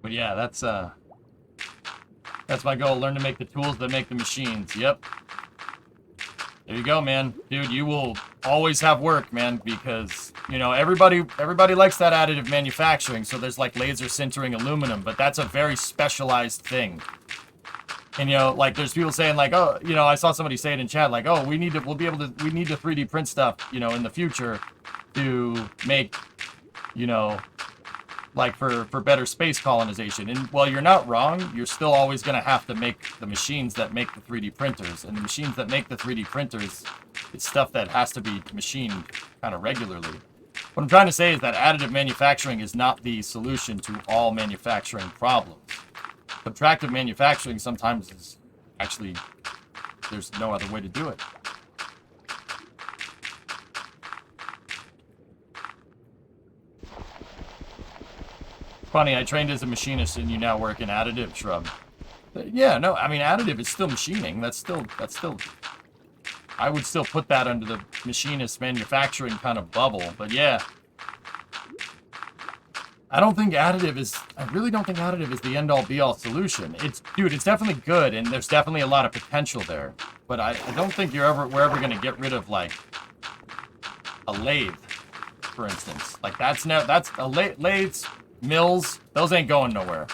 S1: But yeah, that's my goal. Learn to make the tools that make the machines. Yep. There you go, man. Dude, you will always have work, man, because, you know, everybody likes that additive manufacturing, so there's like laser sintering aluminum, but that's a very specialized thing. And, you know, like, there's people saying, like, oh, you know, I saw somebody say it in chat, like, oh, we need to 3D print stuff, you know, in the future. to make, you know, like for better space colonization. And while you're not wrong, you're still always going to have to make the machines that make the 3D printers. And the machines that make the 3D printers, it's stuff that has to be machined kind of regularly. What I'm trying to say is that additive manufacturing is not the solution to all manufacturing problems. Subtractive manufacturing sometimes is actually, there's no other way to do it. Funny, I trained as a machinist and you now work in additive, Shrub. But yeah, no, I mean, additive is still machining. That's still, I would still put that under the machinist manufacturing kind of bubble. But yeah, I really don't think additive is the end-all be-all solution. Dude, it's definitely good, and there's definitely a lot of potential there. But I don't think we're ever going to get rid of, like, a lathe, for instance. Like, lathes, mills, those ain't going nowhere.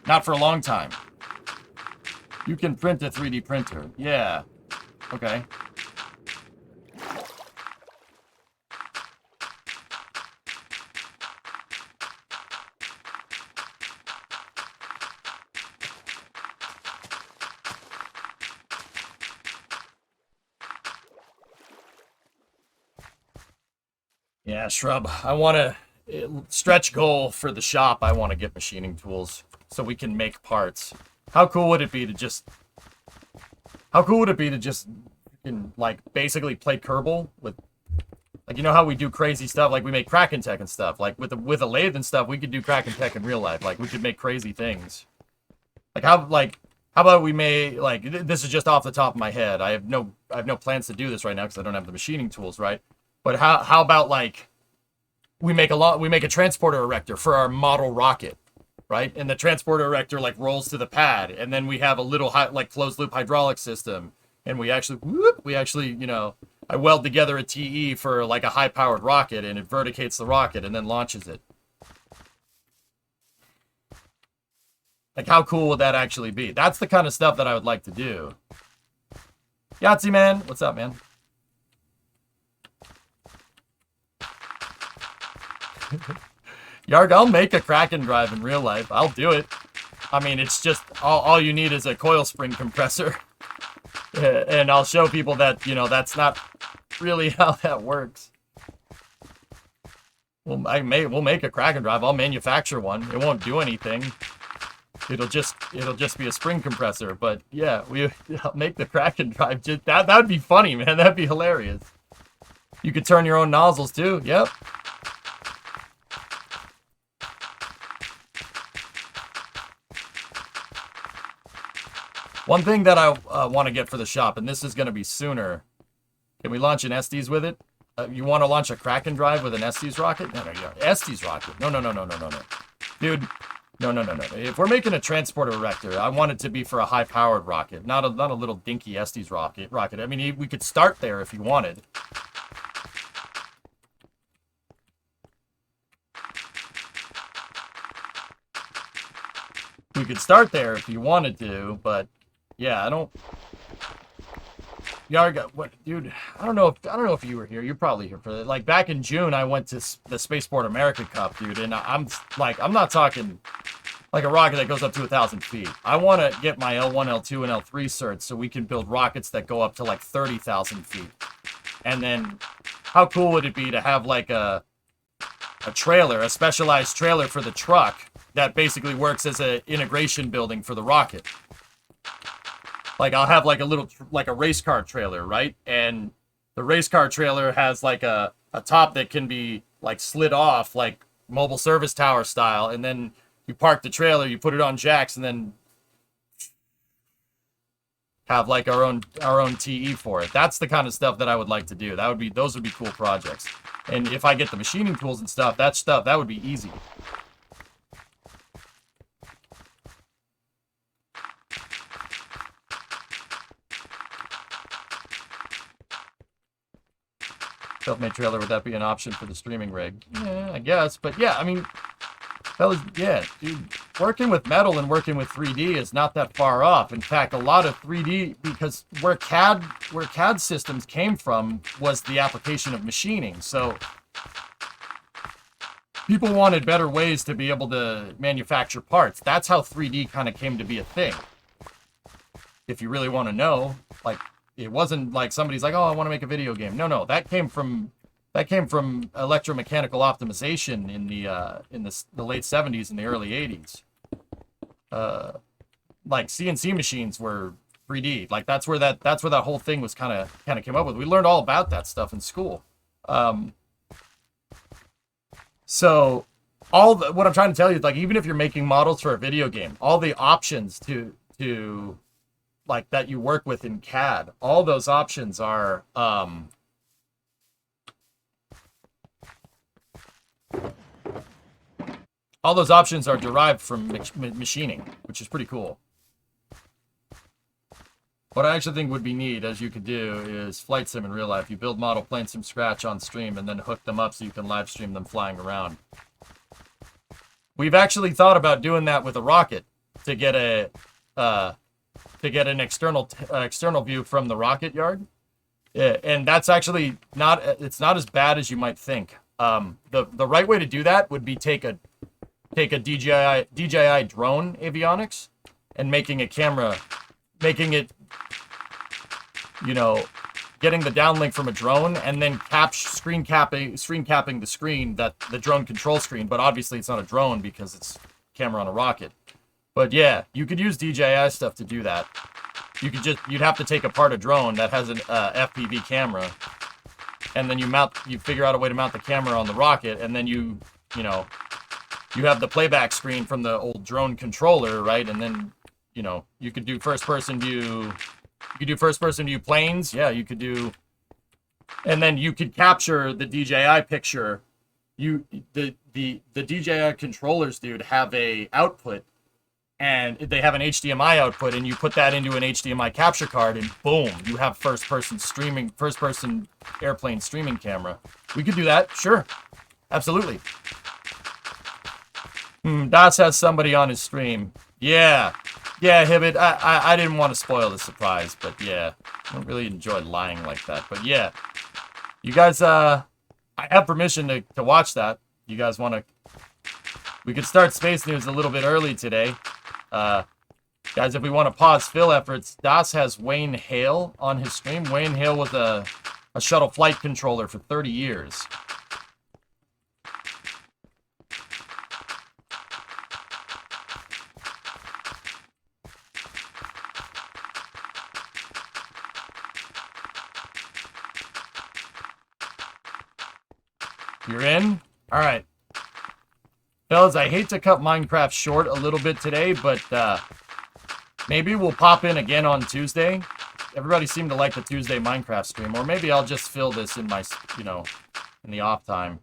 S1: Not for a long time. You can print a 3D printer. Yeah. Okay. Yeah, Shrub, I want to stretch goal for the shop. I want to get machining tools so we can make parts. How cool would it be to just like basically play Kerbal with, like, you know how we do crazy stuff, like we make Kraken Tech and stuff, like with a lathe and stuff, we could do Kraken Tech in real life. Like we could make crazy things. How about we make, like, this is just off the top of my head. I have no plans to do this right now because I don't have the machining tools, right? But how about, like, we make a transporter erector for our model rocket, right? And the transporter erector, like, rolls to the pad, and then we have a little closed loop hydraulic system, and we actually, you know, I weld together a TE for like a high powered rocket, and it verticates the rocket and then launches it. Like, how cool would that actually be? That's the kind of stuff that I would like to do. Yahtzee man, what's up, man? Yarg, I'll make a Kraken drive in real life. I'll do it. I mean, it's just, all you need is a coil spring compressor. And I'll show people that, you know, that's not really how that works. We'll make a Kraken drive. I'll manufacture one. It won't do anything. It'll just be a spring compressor. But yeah, I'll make the Kraken drive. That'd be funny, man. That'd be hilarious. You could turn your own nozzles too. Yep. One thing that I want to get for the shop, and this is going to be sooner. Can we launch an Estes with it? You want to launch a Kraken drive with an Estes rocket? No. Estes rocket. No. Dude, no. If we're making a transporter erector, I want it to be for a high-powered rocket, not a little dinky Estes rocket. I mean, we could start there if you wanted. We could start there if you wanted to, but yeah, I don't. Yarga, what, dude? I don't know if you were here. You're probably here for that. Like back in June, I went to the Spaceport America Cup, dude, and I'm not talking like a rocket that goes up to 1,000 feet. I want to get my L1, L2, and L3 certs so we can build rockets that go up to like 30,000 feet. And then, how cool would it be to have like a trailer, a specialized trailer for the truck that basically works as an integration building for the rocket? Like, I'll have like a little, like a race car trailer, right? And the race car trailer has like a top that can be like slid off, like mobile service tower style. And then you park the trailer, you put it on jacks, and then have like our own TE for it. That's the kind of stuff that I would like to do. Those would be cool projects. And if I get the machining tools and stuff, that would be easy. Self-made trailer, would that be an option for the streaming rig? Yeah, I guess. But yeah, I mean, yeah, dude, working with metal and working with 3D is not that far off. In fact, a lot of 3D, because where CAD systems came from was the application of machining. So people wanted better ways to be able to manufacture parts. That's how 3D kind of came to be a thing. If you really want to know, like, it wasn't like somebody's like, oh, I want to make a video game. No, that came from electromechanical optimization in the late 70s and the early 80s. Like CNC machines were 3D. Like that's where that whole thing was kind of came up with. We learned all about that stuff in school. So what I'm trying to tell you is, like, even if you're making models for a video game, all the options to like that you work with in CAD, all those options are derived from machining, which is pretty cool. What I actually think would be neat, as you could do, is flight sim in real life. You build model planes from scratch on stream and then hook them up so you can live stream them flying around. We've actually thought about doing that with a rocket to get an external view from the rocket yard. Yeah, and that's actually not as bad as you might think. The right way to do that would be take a DJI drone avionics and making it, getting the downlink from a drone and then screen capping the screen, that the drone control screen, but obviously it's not a drone because it's camera on a rocket. But yeah, you could use DJI stuff to do that. You'd have to take apart a drone that has an FPV camera, and then you figure out a way to mount the camera on the rocket, and then you have the playback screen from the old drone controller, right? And then, you could do first person view. You could do first person view planes. Yeah, you could do, and then you could capture the DJI picture. The DJI controllers, dude, have a output, and they have an HDMI output, and you put that into an HDMI capture card, and boom, you have first person airplane streaming camera. We could do that, sure, absolutely. Das has somebody on his stream. Yeah, Hibbit, I didn't want to spoil the surprise, but yeah, I don't really enjoy lying like that. But yeah, you guys, I have permission to watch that. You guys want to, we could start Space News a little bit early today. Guys, if we want to pause Phil efforts, Das has Wayne Hale on his stream. Wayne Hale was a shuttle flight controller for 30 years. You're in? All right. Fellas, I hate to cut Minecraft short a little bit today, but maybe we'll pop in again on Tuesday. Everybody seemed to like the Tuesday Minecraft stream, or maybe I'll just fill this in my, in the off time.